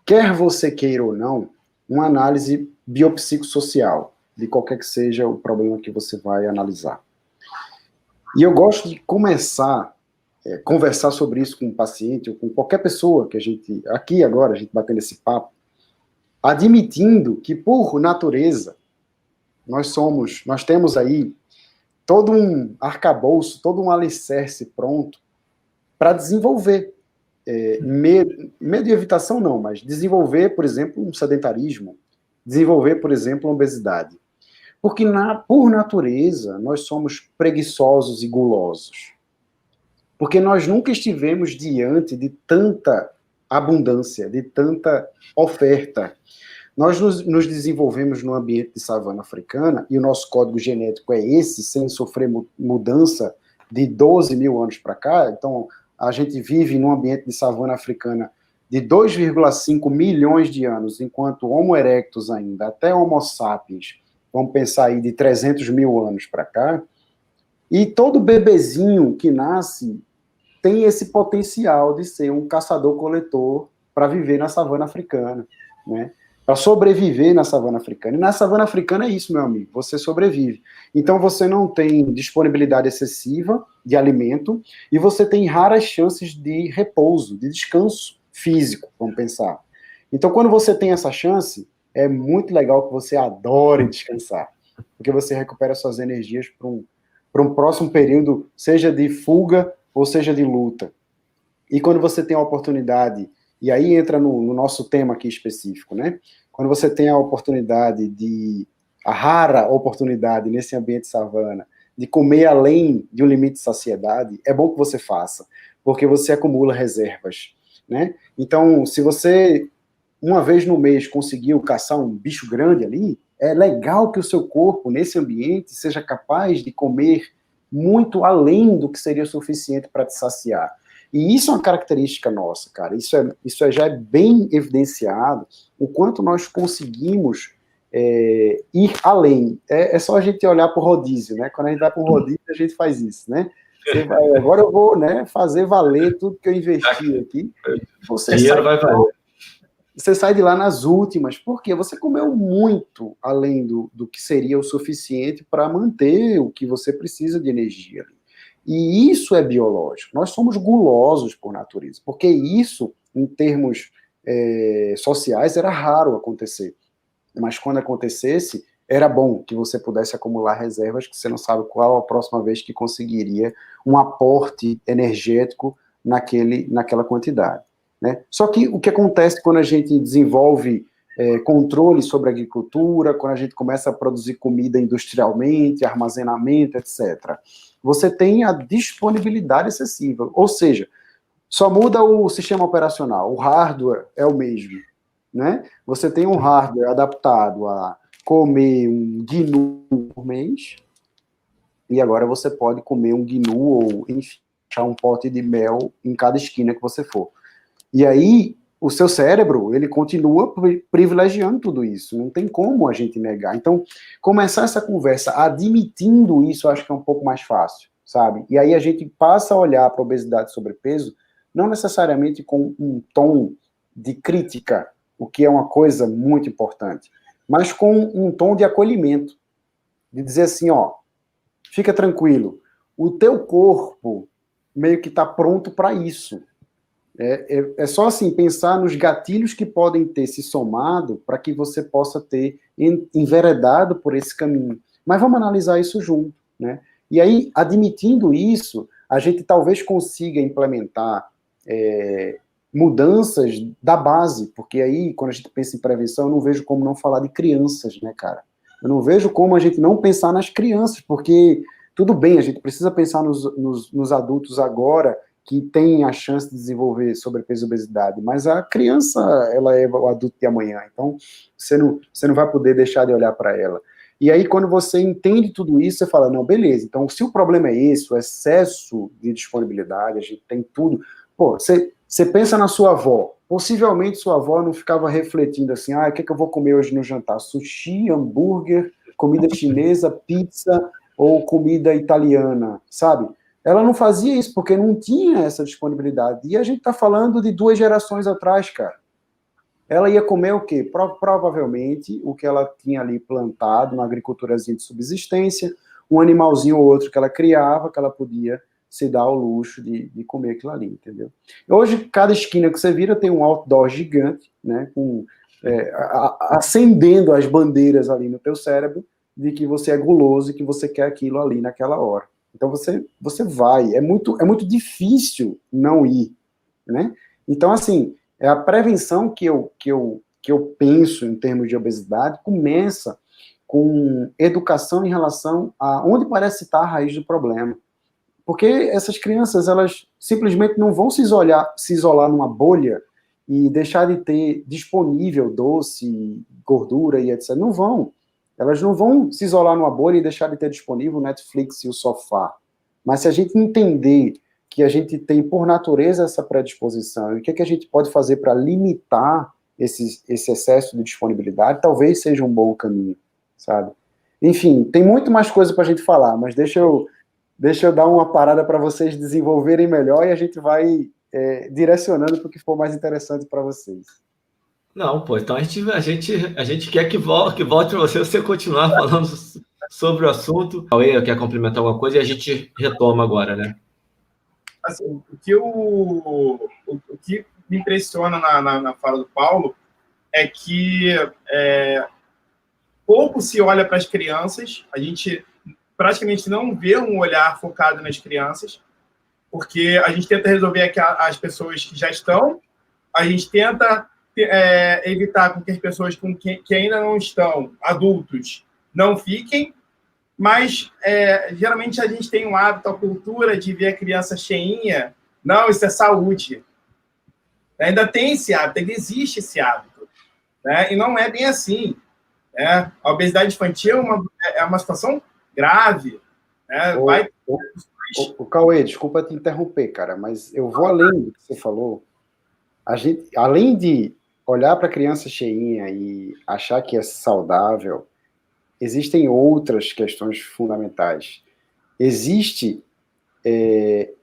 quer você queira ou não, uma análise biopsicossocial de qualquer que seja o problema que você vai analisar. E eu gosto de começar conversar sobre isso com um paciente ou com qualquer pessoa que a gente, aqui agora, a gente batendo esse papo, admitindo que, por natureza, nós temos aí todo um arcabouço, todo um alicerce pronto para desenvolver medo de evitação não, mas desenvolver, por exemplo, um sedentarismo, desenvolver, por exemplo, uma obesidade. Porque, por natureza, nós somos preguiçosos e gulosos. Porque nós nunca estivemos diante de tanta abundância, de tanta oferta. Nós nos desenvolvemos num ambiente de savana africana, e o nosso código genético é esse, sem sofrer mudança de 12 mil anos para cá. Então, a gente vive num ambiente de savana africana de 2,5 milhões de anos, enquanto Homo erectus ainda, até Homo sapiens, vamos pensar aí de 300 mil anos para cá, e todo bebezinho que nasce tem esse potencial de ser um caçador-coletor para viver na savana africana, né? Para sobreviver na savana africana. E na savana africana é isso, meu amigo, você sobrevive. Então você não tem disponibilidade excessiva de alimento e você tem raras chances de repouso, de descanso físico, vamos pensar. Então quando você tem essa chance, é muito legal que você adore descansar, porque você recupera suas energias para um próximo período, seja de fuga ou seja de luta. E quando você tem a oportunidade, e aí entra no nosso tema aqui específico, né? Quando você tem a rara oportunidade nesse ambiente savana, de comer além de um limite de saciedade, é bom que você faça, porque você acumula reservas, né? Então, se você, uma vez no mês, conseguiu caçar um bicho grande ali, é legal que o seu corpo, nesse ambiente, seja capaz de comer muito além do que seria suficiente para te saciar. E isso é uma característica nossa, cara. Isso já é bem evidenciado, o quanto nós conseguimos ir além. É só a gente olhar para o rodízio, né? Quando a gente vai para o rodízio, a gente faz isso, né? Agora eu vou, né, fazer valer tudo que eu investi aqui. Você sai de lá nas últimas, porque você comeu muito além do que seria o suficiente para manter o que você precisa de energia. E isso é biológico. Nós somos gulosos por natureza, porque isso, em termos sociais, era raro acontecer. Mas quando acontecesse, era bom que você pudesse acumular reservas, que você não sabe qual a próxima vez que conseguiria um aporte energético naquela quantidade, né? Só que o que acontece quando a gente desenvolve controle sobre a agricultura, quando a gente começa a produzir comida industrialmente, armazenamento, etc., você tem a disponibilidade excessiva, ou seja, só muda o sistema operacional, o hardware é o mesmo, né? Você tem um hardware adaptado a comer um GNU por mês, e agora você pode comer um GNU ou, enfim, achar um pote de mel em cada esquina que você for. E aí, o seu cérebro, ele continua privilegiando tudo isso, não tem como a gente negar. Então, começar essa conversa admitindo isso, eu acho que é um pouco mais fácil, sabe? E aí a gente passa a olhar para a obesidade e sobrepeso, não necessariamente com um tom de crítica, o que é uma coisa muito importante, mas com um tom de acolhimento, de dizer assim, ó, fica tranquilo, o teu corpo meio que está pronto para isso. É só assim, pensar nos gatilhos que podem ter se somado para que você possa ter enveredado por esse caminho. Mas vamos analisar isso junto, né? E aí, admitindo isso, a gente talvez consiga implementar mudanças da base, porque aí, quando a gente pensa em prevenção, eu não vejo como não falar de crianças, né, cara? Eu não vejo como a gente não pensar nas crianças, porque tudo bem, a gente precisa pensar nos adultos agora, que tem a chance de desenvolver sobrepeso e obesidade, mas a criança, ela é o adulto de amanhã, então você não vai poder deixar de olhar para ela. E aí, quando você entende tudo isso, você fala, não, beleza, então se o problema é esse, o excesso de disponibilidade, a gente tem tudo, pô, você pensa na sua avó, possivelmente sua avó não ficava refletindo assim, o que eu vou comer hoje no jantar? Sushi, hambúrguer, comida chinesa, pizza ou comida italiana, sabe? Ela não fazia isso porque não tinha essa disponibilidade. E a gente está falando de 2 gerações atrás, cara. Ela ia comer o quê? Provavelmente o que ela tinha ali plantado, uma agriculturazinha de subsistência, um animalzinho ou outro que ela criava, que ela podia se dá ao luxo de comer aquilo ali, entendeu? Hoje, cada esquina que você vira tem um outdoor gigante, né, com, acendendo as bandeiras ali no teu cérebro de que você é guloso e que você quer aquilo ali naquela hora. Então você vai, é muito difícil não ir, né? Então, assim, a prevenção que eu penso em termos de obesidade começa com educação em relação a onde parece estar a raiz do problema. Porque essas crianças, elas simplesmente não vão se isolar numa bolha e deixar de ter disponível doce, gordura e etc. Não vão. Elas não vão se isolar numa bolha e deixar de ter disponível o Netflix e o sofá. Mas se a gente entender que a gente tem, por natureza, essa predisposição, e o que a gente pode fazer para limitar esse excesso de disponibilidade, talvez seja um bom caminho, sabe? Enfim, tem muito mais coisa para a gente falar, mas deixa eu dar uma parada para vocês desenvolverem melhor e a gente vai direcionando para o que for mais interessante para vocês. Não, pô, então a gente quer que volte para você continuar falando sobre o assunto. Cauê quer complementar alguma coisa e a gente retoma agora, né? Assim, o que me impressiona na fala do Paulo é que pouco se olha para as crianças, a gente praticamente não vê um olhar focado nas crianças, porque a gente tenta resolver as pessoas que já estão, a gente tenta evitar com que as pessoas que ainda não estão adultos não fiquem, mas geralmente a gente tem um hábito, a cultura de ver a criança cheinha. Não, isso é saúde. Ainda tem esse hábito, ainda existe esse hábito, né? E não é bem assim, né? A obesidade infantil é uma situação grave, né? O Cauê, desculpa te interromper, cara, mas eu vou além do que você falou. A gente, além de olhar para a criança cheinha e achar que é saudável, existem outras questões fundamentais. Existe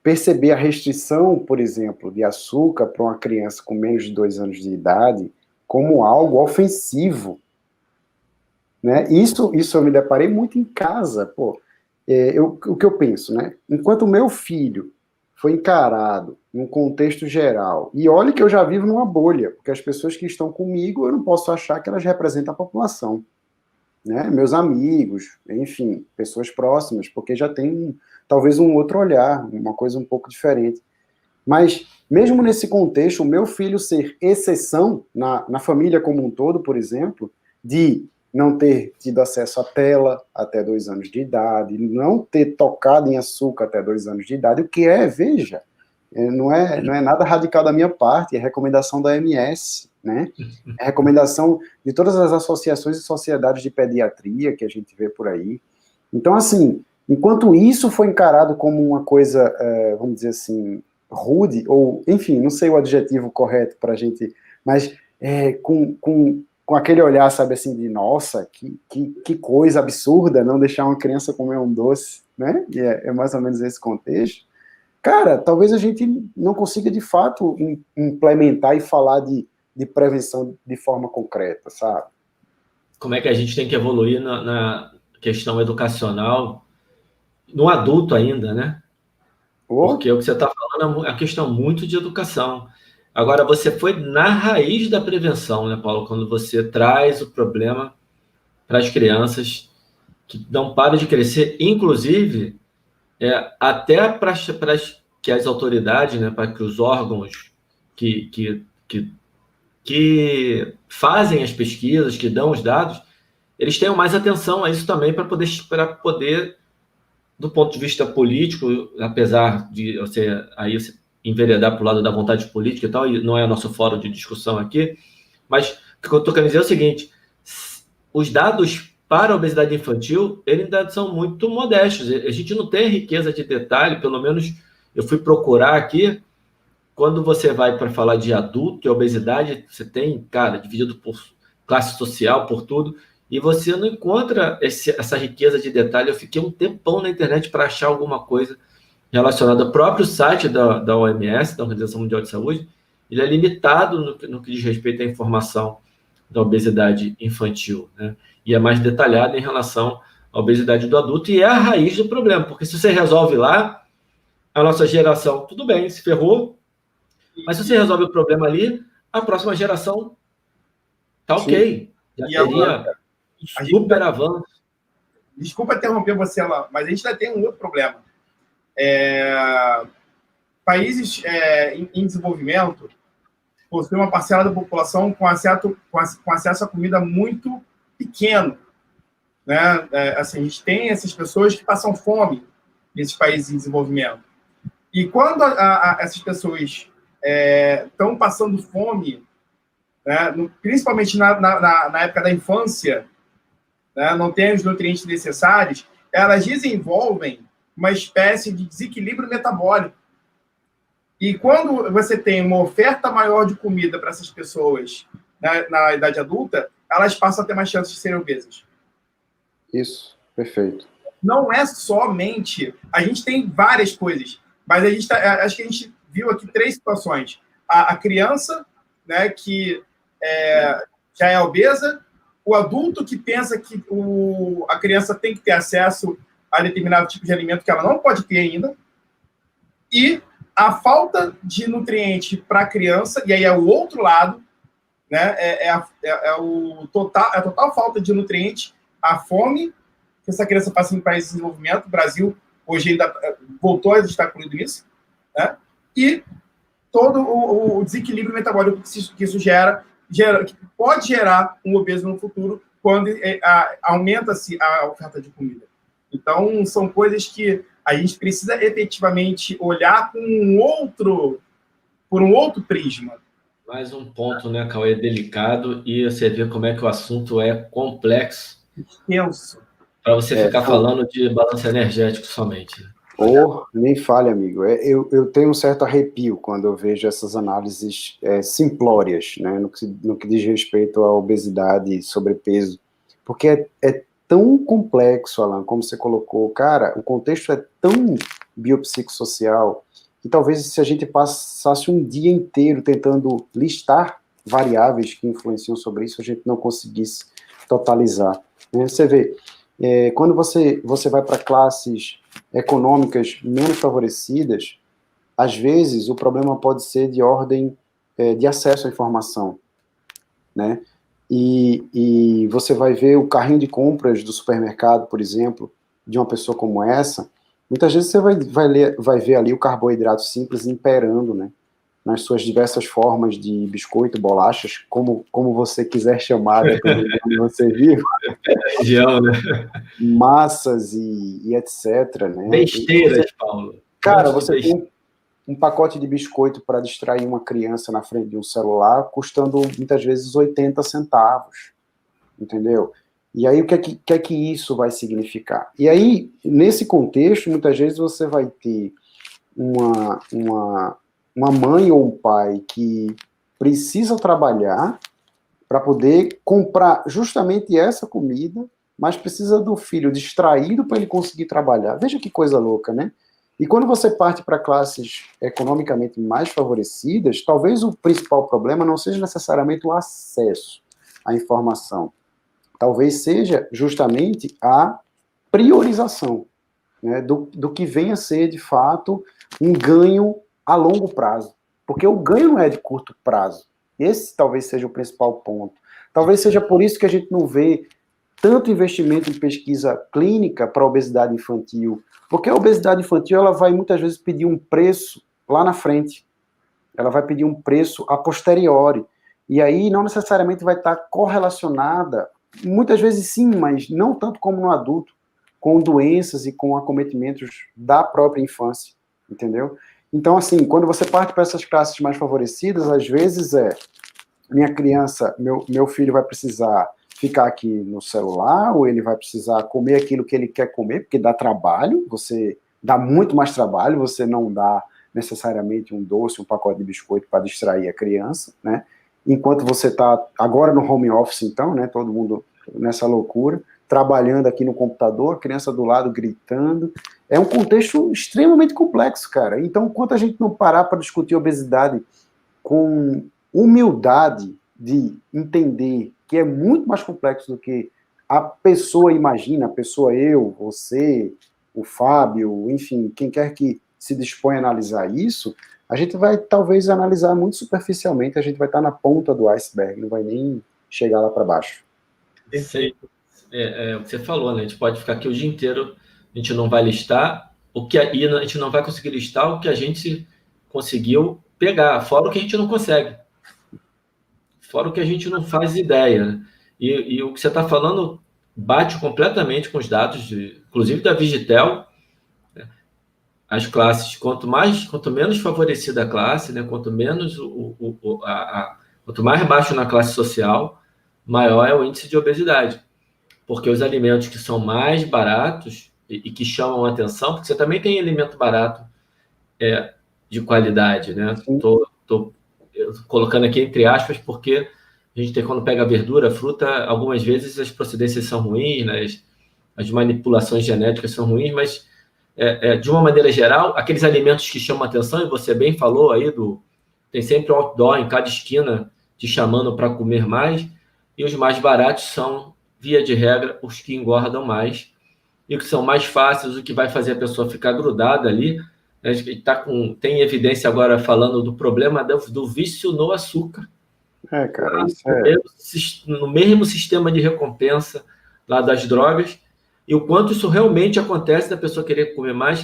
perceber a restrição, por exemplo, de açúcar para uma criança com menos de 2 anos de idade como algo ofensivo, né? Isso eu me deparei muito em casa, pô. O que eu penso, né? Enquanto o meu filho foi encarado num contexto geral, e olha que eu já vivo numa bolha, porque as pessoas que estão comigo, eu não posso achar que elas representam a população, né? Meus amigos, enfim, pessoas próximas, porque já tem talvez um outro olhar, uma coisa um pouco diferente. Mas, mesmo nesse contexto, o meu filho ser exceção na família como um todo, por exemplo, de não ter tido acesso à tela até 2 anos de idade, não ter tocado em açúcar até 2 anos de idade, o que veja, não é nada radical da minha parte, é recomendação da OMS, né? É recomendação de todas as associações e sociedades de pediatria que a gente vê por aí. Então, assim, enquanto isso foi encarado como uma coisa, vamos dizer assim, rude, ou, enfim, não sei o adjetivo correto para a gente, mas com aquele olhar, sabe, assim, de, nossa, que coisa absurda não deixar uma criança comer um doce, né? E é mais ou menos esse contexto. Cara, talvez a gente não consiga, de fato, implementar e falar de prevenção de forma concreta, sabe? Como é que a gente tem que evoluir na questão educacional no adulto ainda, né? Porque o que você está falando é uma questão muito de educação. Agora, você foi na raiz da prevenção, né, Paulo? Quando você traz o problema para as crianças que não param de crescer, inclusive, até para que as autoridades, né, para que os órgãos que fazem as pesquisas, que dão os dados, eles tenham mais atenção a isso também para poder, do ponto de vista político, apesar de você enveredar para o lado da vontade política e tal, e não é o nosso fórum de discussão aqui, mas o que eu estou querendo dizer é o seguinte: os dados para a obesidade infantil, eles ainda são muito modestos. A gente não tem riqueza de detalhe, pelo menos eu fui procurar aqui. Quando você vai para falar de adulto e obesidade, você tem, cara, dividido por classe social, por tudo, e você não encontra essa riqueza de detalhe. Eu fiquei um tempão na internet para achar alguma coisa relacionada ao próprio site da OMS, da Organização Mundial de Saúde. Ele é limitado no que diz respeito à informação da obesidade infantil, né? E é mais detalhado em relação à obesidade do adulto, e é a raiz do problema, porque se você resolve lá, a nossa geração, tudo bem, se ferrou, mas se você resolve o problema ali, a próxima geração tá ok. Já teria super avanço. Desculpa interromper você, Alain, mas a gente ainda tem um outro problema. Países em desenvolvimento possuem uma parcela da população com acesso a comida muito pequeno. Né? Assim, a gente tem essas pessoas que passam fome nesses países em desenvolvimento. E quando essas pessoas estão passando fome, né, principalmente na época da infância, né, não tem os nutrientes necessários, elas desenvolvem uma espécie de desequilíbrio metabólico. E quando você tem uma oferta maior de comida para essas pessoas, né, na idade adulta, elas passam a ter mais chances de serem obesas. Isso, perfeito. Não é somente... A gente tem várias coisas, mas acho que a gente viu aqui 3 situações. A criança, né, que já é obesa, o adulto que pensa que a criança tem que ter acesso a determinado tipo de alimento que ela não pode ter ainda, e a falta de nutriente para a criança, e aí é o outro lado, né, a total falta de nutriente, a fome que essa criança passa em países de desenvolvimento. O Brasil hoje ainda voltou a estar incluído nisso, né, e todo o desequilíbrio metabólico que isso gera, que pode gerar um obeso no futuro quando aumenta-se a oferta de comida. Então, são coisas que a gente precisa efetivamente olhar por um outro prisma. Mais um ponto, né, Cauê, delicado, e você vê como é que o assunto é complexo. Extenso. Para você ficar falando de balanço energético somente. Nem fale, amigo. Eu tenho um certo arrepio quando eu vejo essas análises simplórias, né, no que diz respeito à obesidade e sobrepeso, porque é tão complexo, Alan, como você colocou. Cara, o contexto é tão biopsicossocial que talvez se a gente passasse um dia inteiro tentando listar variáveis que influenciam sobre isso, a gente não conseguisse totalizar. Né? Você vê, quando você vai para classes econômicas menos favorecidas, às vezes o problema pode ser de ordem de acesso à informação, né? E você vai ver o carrinho de compras do supermercado, por exemplo, de uma pessoa como essa, muitas vezes você vai ver ali o carboidrato simples imperando, né? Nas suas diversas formas de biscoito, bolachas, como você quiser chamar, dependendo de onde você vive. Região, né? Massas e etc, né? Besteiras, Paulo. Cara, você tem um pacote de biscoito para distrair uma criança na frente de um celular, custando muitas vezes 80 centavos, entendeu? E aí o que é que isso vai significar? E aí, nesse contexto, muitas vezes você vai ter uma mãe ou um pai que precisa trabalhar para poder comprar justamente essa comida, mas precisa do filho distraído para ele conseguir trabalhar. Veja que coisa louca, né? E quando você parte para classes economicamente mais favorecidas, talvez o principal problema não seja necessariamente o acesso à informação. Talvez seja justamente a priorização, né, do que venha a ser, de fato, um ganho a longo prazo. Porque o ganho não é de curto prazo. Esse talvez seja o principal ponto. Talvez seja por isso que a gente não vê tanto investimento em pesquisa clínica para a obesidade infantil, porque a obesidade infantil ela vai muitas vezes pedir um preço lá na frente, ela vai pedir um preço a posteriori, e aí não necessariamente vai estar correlacionada, muitas vezes sim, mas não tanto como no adulto, com doenças e com acometimentos da própria infância, entendeu? Então, assim, quando você parte para essas classes mais favorecidas, às vezes minha criança, meu filho vai precisar ficar aqui no celular, ou ele vai precisar comer aquilo que ele quer comer, porque dá trabalho, você dá muito mais trabalho, você não dá necessariamente um doce, um pacote de biscoito para distrair a criança, né? Enquanto você está agora no home office, então, né, todo mundo nessa loucura, trabalhando aqui no computador, a criança do lado gritando, é um contexto extremamente complexo, cara. Então, enquanto a gente não parar para discutir obesidade com humildade de entender que é muito mais complexo do que a pessoa imagina, a pessoa eu, você, o Fábio, enfim, quem quer que se dispõe a analisar isso, a gente vai talvez analisar muito superficialmente, a gente vai estar na ponta do iceberg, não vai nem chegar lá para baixo. Perfeito. O que você falou, né? A gente pode ficar aqui o dia inteiro, a gente não vai listar e a gente não vai conseguir listar o que a gente conseguiu pegar, fora o que a gente não consegue, fora o que a gente não faz ideia, né? E o que você está falando bate completamente com os dados, inclusive da Vigitel. As classes, quanto menos favorecida a classe, né, quanto mais baixo na classe social, maior é o índice de obesidade. Porque os alimentos que são mais baratos e que chamam a atenção, porque você também tem alimento barato de qualidade, né? Tô colocando aqui entre aspas, porque a gente tem, quando pega verdura, fruta, algumas vezes as procedências são ruins, né? As manipulações genéticas são ruins, mas de uma maneira geral, aqueles alimentos que chamam a atenção, e você bem falou aí, tem sempre um outdoor em cada esquina te chamando para comer mais, e os mais baratos são, via de regra, os que engordam mais, e os que são mais fáceis, o que vai fazer a pessoa ficar grudada ali. A gente tem evidência agora falando do problema do vício no açúcar. Cara, No mesmo sistema de recompensa lá das drogas, e o quanto isso realmente acontece da pessoa querer comer mais.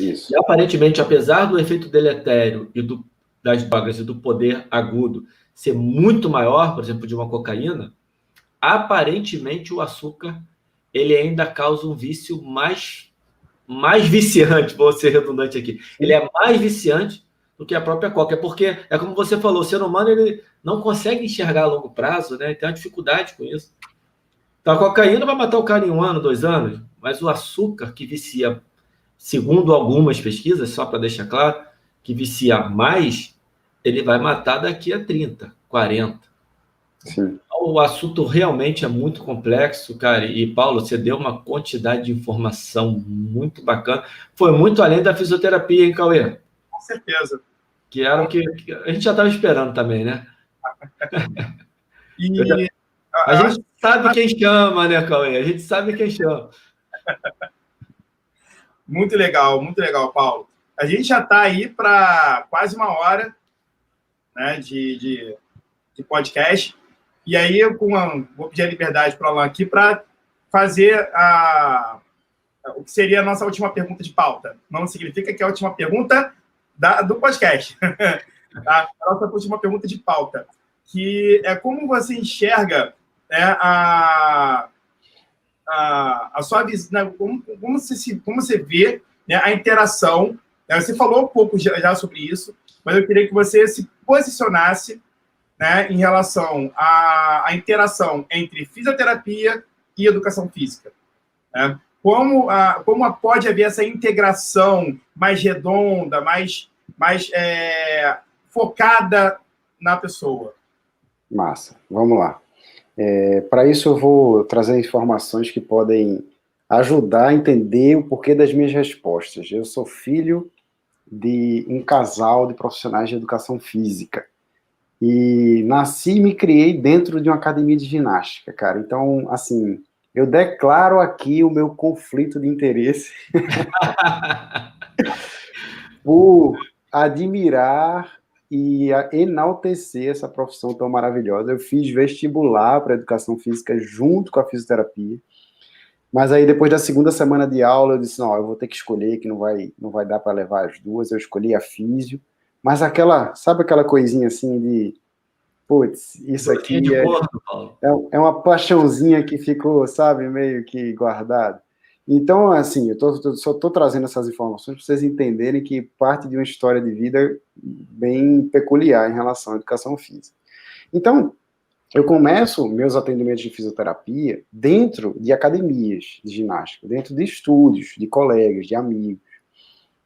Isso. E aparentemente, apesar do efeito deletério das drogas e do poder agudo ser muito maior, por exemplo, de uma cocaína, aparentemente o açúcar ele ainda causa um vício mais viciante, vou ser redundante aqui. Ele é mais viciante do que a própria coca, porque é como você falou, o ser humano ele não consegue enxergar a longo prazo, né? Tem uma dificuldade com isso. Então, a cocaína vai matar o cara em 1 ano, 2 anos, mas o açúcar que vicia, segundo algumas pesquisas, só para deixar claro, que vicia mais, ele vai matar daqui a 30, 40. Sim. Então, o assunto realmente é muito complexo, cara, e Paulo, você deu uma quantidade de informação muito bacana. Foi muito além da fisioterapia, hein, Cauê? Com certeza. Que era o que a gente já estava esperando também, né? A gente sabe quem chama, né, Cauê? A gente sabe quem chama. Muito legal, Paulo. A gente já está aí para quase 1 hora, né, de podcast. E aí, vou pedir a liberdade para o Alan aqui para fazer o que seria a nossa última pergunta de pauta. Não significa que é a última pergunta do podcast. Tá? A nossa última pergunta de pauta, que é como você enxerga, né, a sua visão, né, como você vê, né, a interação, né, você falou um pouco já sobre isso, mas eu queria que você se posicionasse, né, em relação à interação entre fisioterapia e educação física, né? Como pode haver essa integração mais redonda, mais focada na pessoa? Massa, vamos lá. Para isso eu vou trazer informações que podem ajudar a entender o porquê das minhas respostas. Eu sou filho de um casal de profissionais de educação física e nasci e me criei dentro de uma academia de ginástica, cara. Então, assim, eu declaro aqui o meu conflito de interesse por admirar e enaltecer essa profissão tão maravilhosa. Eu fiz vestibular para educação física junto com a fisioterapia, mas aí depois da 2ª semana de aula eu disse, não, eu vou ter que escolher, que não vai dar para levar as duas. Eu escolhi a físio, mas sabe aquela coisinha assim de, putz, isso aqui é uma paixãozinha que ficou, sabe, meio que guardada. Então, assim, eu só estou trazendo essas informações para vocês entenderem que parte de uma história de vida bem peculiar em relação à educação física. Então, eu começo meus atendimentos de fisioterapia dentro de academias de ginástica, dentro de estúdios, de colegas, de amigos.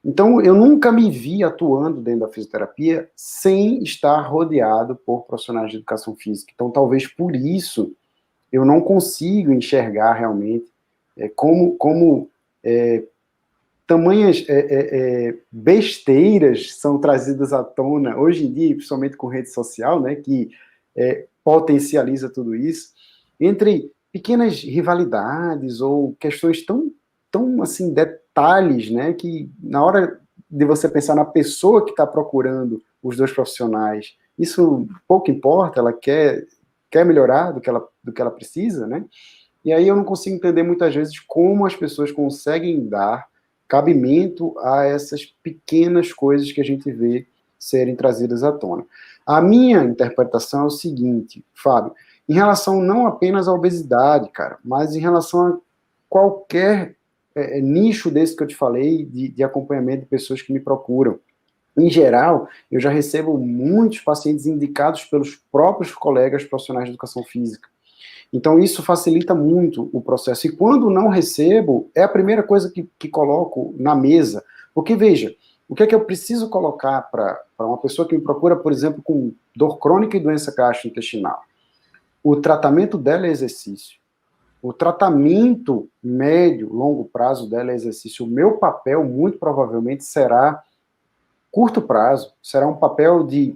Então, eu nunca me vi atuando dentro da fisioterapia sem estar rodeado por profissionais de educação física. Então, talvez por isso eu não consigo enxergar realmente como tamanhas besteiras são trazidas à tona hoje em dia, principalmente com rede social, né, que potencializa tudo isso, entre pequenas rivalidades ou questões tão assim, detalhes, né, que na hora de você pensar na pessoa que está procurando os dois profissionais, isso pouco importa, ela quer melhorar do que ela precisa, né? E aí eu não consigo entender muitas vezes como as pessoas conseguem dar cabimento a essas pequenas coisas que a gente vê serem trazidas à tona. A minha interpretação é o seguinte, Fábio, em relação não apenas à obesidade, cara, mas em relação a qualquer nicho desse que eu te falei, de acompanhamento de pessoas que me procuram. Em geral, eu já recebo muitos pacientes indicados pelos próprios colegas profissionais de educação física. Então, isso facilita muito o processo. E quando não recebo, é a primeira coisa que coloco na mesa. Porque, veja, o que é que eu preciso colocar para uma pessoa que me procura, por exemplo, com dor crônica e doença gastrointestinal? O tratamento dela é exercício. O tratamento médio, longo prazo dela é exercício. O meu papel, muito provavelmente, será curto prazo. Será um papel de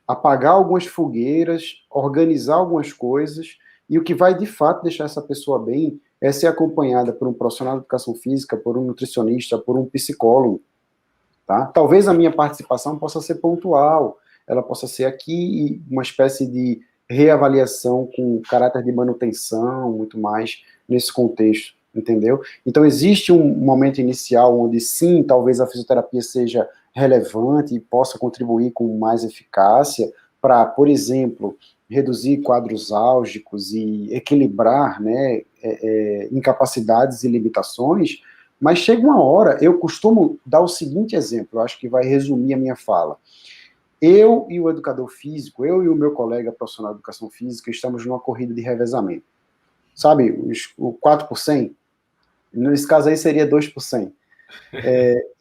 apagar algumas fogueiras, organizar algumas coisas, e o que vai, de fato, deixar essa pessoa bem é ser acompanhada por um profissional de educação física, por um nutricionista, por um psicólogo. Tá? Talvez a minha participação possa ser pontual, ela possa ser aqui uma espécie de reavaliação com caráter de manutenção, muito mais nesse contexto, entendeu? Então, existe um momento inicial onde, sim, talvez a fisioterapia seja relevante e possa contribuir com mais eficácia para, por exemplo, reduzir quadros álgicos e equilibrar, né, incapacidades e limitações, mas chega uma hora, eu costumo dar o seguinte exemplo, eu acho que vai resumir a minha fala. Eu e o educador físico, eu e o meu colega profissional de educação física, estamos numa corrida de revezamento. Sabe, o 4%? Nesse caso aí seria 2%.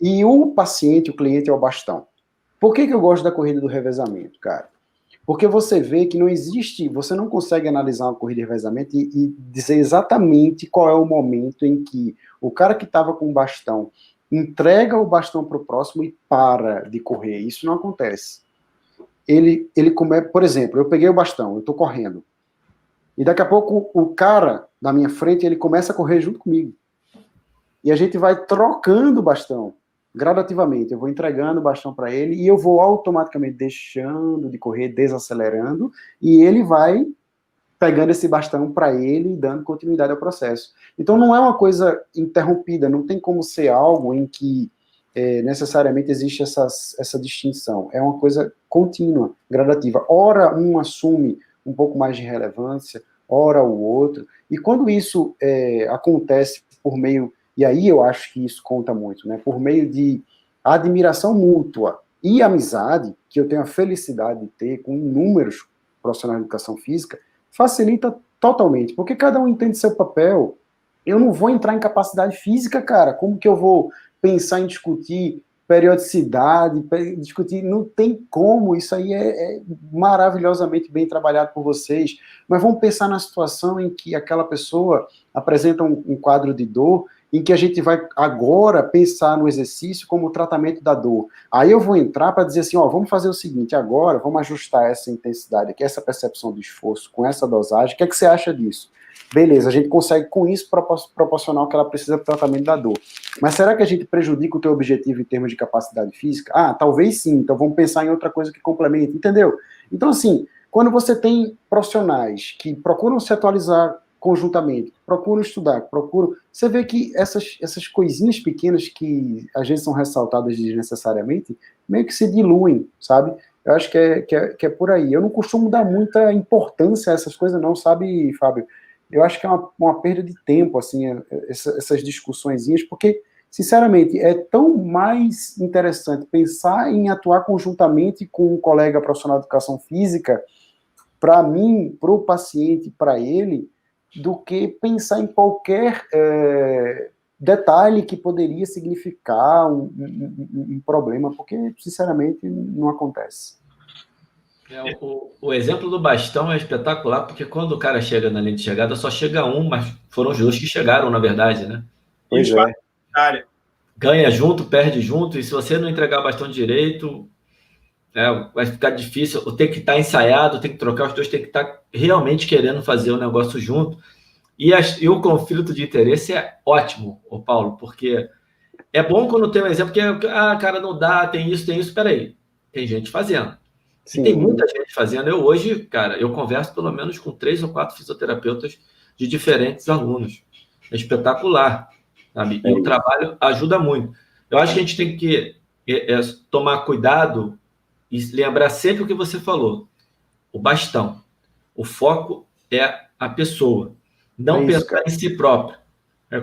E o paciente, o cliente é o bastão. Por que eu gosto da corrida do revezamento, cara? Porque você vê que não existe, você não consegue analisar uma corrida de revezamento e dizer exatamente qual é o momento em que o cara que estava com o bastão entrega o bastão para o próximo e para de correr. Isso não acontece. Ele começa, por exemplo, eu peguei o bastão, eu estou correndo. E daqui a pouco o cara na minha frente, ele começa a correr junto comigo. E a gente vai trocando o bastão, gradativamente. Eu vou entregando o bastão para ele e eu vou automaticamente deixando de correr, desacelerando, e ele vai pegando esse bastão para ele e dando continuidade ao processo. Então não é uma coisa interrompida, não tem como ser algo em que necessariamente existe essa distinção. É uma coisa contínua, gradativa. Ora um assume um pouco mais de relevância, ora o outro. E quando isso acontece por meio, e aí eu acho que isso conta muito, né, por meio de admiração mútua e amizade, que eu tenho a felicidade de ter com inúmeros profissionais de educação física, facilita totalmente, porque cada um entende seu papel. Eu não vou entrar em capacidade física, cara. Como que eu vou pensar em discutir periodicidade, discutir, não tem como, isso aí é maravilhosamente bem trabalhado por vocês, mas vamos pensar na situação em que aquela pessoa apresenta um quadro de dor, em que a gente vai agora pensar no exercício como tratamento da dor. Aí eu vou entrar para dizer assim, ó, vamos fazer o seguinte, agora vamos ajustar essa intensidade aqui, essa percepção do esforço, com essa dosagem, o que é que você acha disso? Beleza, a gente consegue com isso proporcionar o que ela precisa para o tratamento da dor. Mas será que a gente prejudica o teu objetivo em termos de capacidade física? Ah, talvez sim, então vamos pensar em outra coisa que complemente, entendeu? Então, assim, quando você tem profissionais que procuram se atualizar conjuntamente, procuram estudar, você vê que essas coisinhas pequenas que às vezes são ressaltadas desnecessariamente, meio que se diluem, sabe? Eu acho que é por aí. Eu não costumo dar muita importância a essas coisas não, sabe, Fábio? Eu acho que é uma perda de tempo, assim, essas discussõezinhas, porque, sinceramente, é tão mais interessante pensar em atuar conjuntamente com um colega profissional de educação física, para mim, para o paciente, para ele, do que pensar em qualquer detalhe que poderia significar um problema, porque, sinceramente, não acontece. O exemplo do bastão é espetacular, porque quando o cara chega na linha de chegada, só chega um, mas foram os dois que chegaram, na verdade, né? Pois é. Ganha junto, perde junto, e se você não entregar bastão direito, vai ficar difícil. Tem que estar ensaiado, tem que trocar, os dois tem que estar realmente querendo fazer o negócio junto. E o conflito de interesse é ótimo, Paulo, porque é bom quando tem um exemplo que, cara, não dá, tem isso, peraí. Tem gente fazendo. Sim. E tem muita gente fazendo. Eu hoje, cara, eu converso pelo menos com 3 ou 4 fisioterapeutas de diferentes alunos. É espetacular, sabe? E o trabalho ajuda muito. Eu acho que a gente tem que tomar cuidado e lembrar sempre o que você falou. O bastão. O foco é a pessoa. Não pensar em si próprio.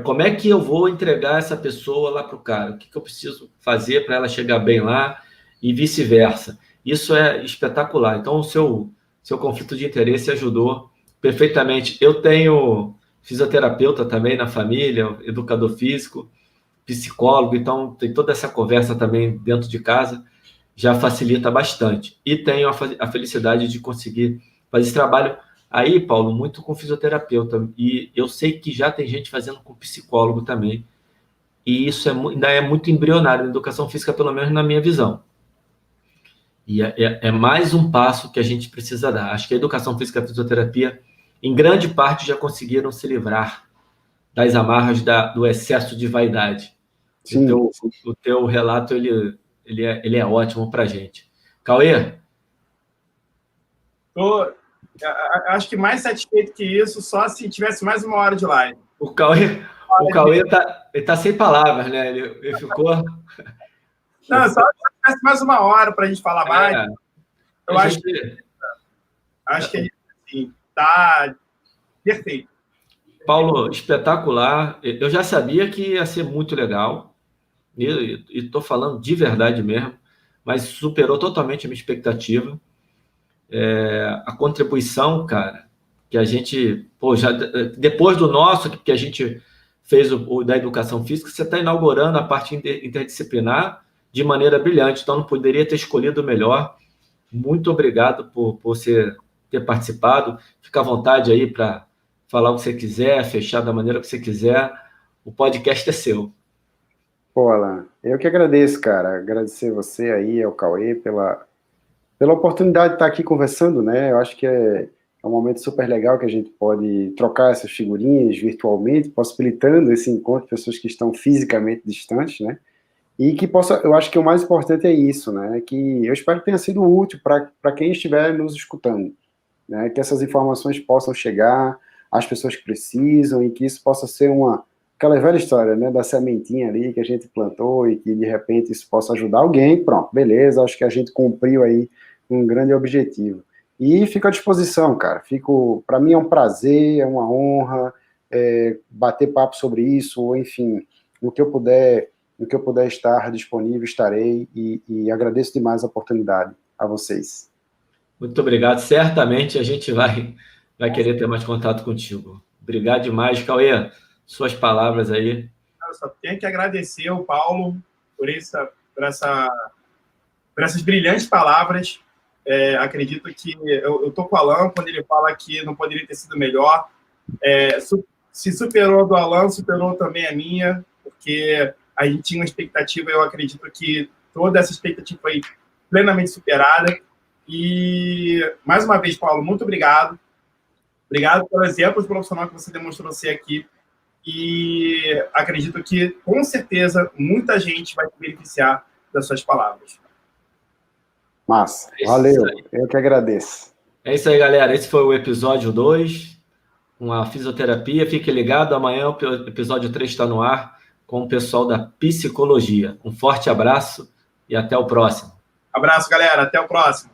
Como é que eu vou entregar essa pessoa lá para o cara? O que eu preciso fazer para ela chegar bem lá e vice-versa? Isso é espetacular. Então, o seu conflito de interesse ajudou perfeitamente. Eu tenho fisioterapeuta também na família, educador físico, psicólogo, então tem toda essa conversa também dentro de casa, já facilita bastante. E tenho a felicidade de conseguir fazer esse trabalho aí, Paulo, muito com fisioterapeuta. E eu sei que já tem gente fazendo com psicólogo também. E isso ainda é muito embrionário na educação física, pelo menos na minha visão. E é mais um passo que a gente precisa dar. Acho que a educação física e a fisioterapia, em grande parte, já conseguiram se livrar das amarras do excesso de vaidade. Sim. O teu relato, ele é ótimo para a gente. Cauê? Acho que mais satisfeito que isso, só se tivesse mais 1 hora de live. O Cauê tá sem palavras, né? Ele ficou... Não, só se tivesse mais 1 hora para a gente falar mais. Eu acho que a gente está perfeito. Paulo, espetacular. Eu já sabia que ia ser muito legal. E estou falando de verdade mesmo, mas superou totalmente a minha expectativa. A contribuição, cara, que a gente... já depois do nosso, que a gente fez o da educação física, você está inaugurando a parte interdisciplinar de maneira brilhante, então não poderia ter escolhido melhor. Muito obrigado por você ter participado. Fica à vontade aí para falar o que você quiser, fechar da maneira que você quiser. O podcast é seu. Pô, Alan, eu que agradeço, cara. Agradecer você aí, ao Cauê, pela oportunidade de estar aqui conversando, né? Eu acho que é um momento super legal que a gente pode trocar essas figurinhas virtualmente, possibilitando esse encontro de pessoas que estão fisicamente distantes, né? E que eu acho que o mais importante é isso, né? Que eu espero que tenha sido útil para quem estiver nos escutando, né? Que essas informações possam chegar às pessoas que precisam e que isso possa ser aquela velha história, né? Da sementinha ali que a gente plantou e que de repente isso possa ajudar alguém. Pronto, beleza, acho que a gente cumpriu aí um grande objetivo. E fico à disposição, cara. Para mim é um prazer, é uma honra bater papo sobre isso, ou enfim, no que eu puder estar disponível, estarei, e agradeço demais a oportunidade a vocês. Muito obrigado. Certamente a gente vai querer ter mais contato contigo. Obrigado demais, Cauê. Suas palavras aí. Eu só tenho que agradecer ao Paulo por essas brilhantes palavras. Acredito que eu estou com o Alan quando ele fala que não poderia ter sido melhor. Se superou do Alan, superou também a minha, porque a gente tinha uma expectativa, eu acredito que toda essa expectativa foi plenamente superada. E, mais uma vez, Paulo, muito obrigado. Obrigado pelo exemplo profissional que você demonstrou ser aqui. E acredito que, com certeza, muita gente vai se beneficiar das suas palavras. Massa, valeu. Eu que agradeço. É isso aí, galera. Esse foi o episódio 2, com a fisioterapia. Fique ligado, amanhã o episódio 3 está no ar, com o pessoal da psicologia. Um forte abraço e até o próximo. Abraço, galera. Até o próximo.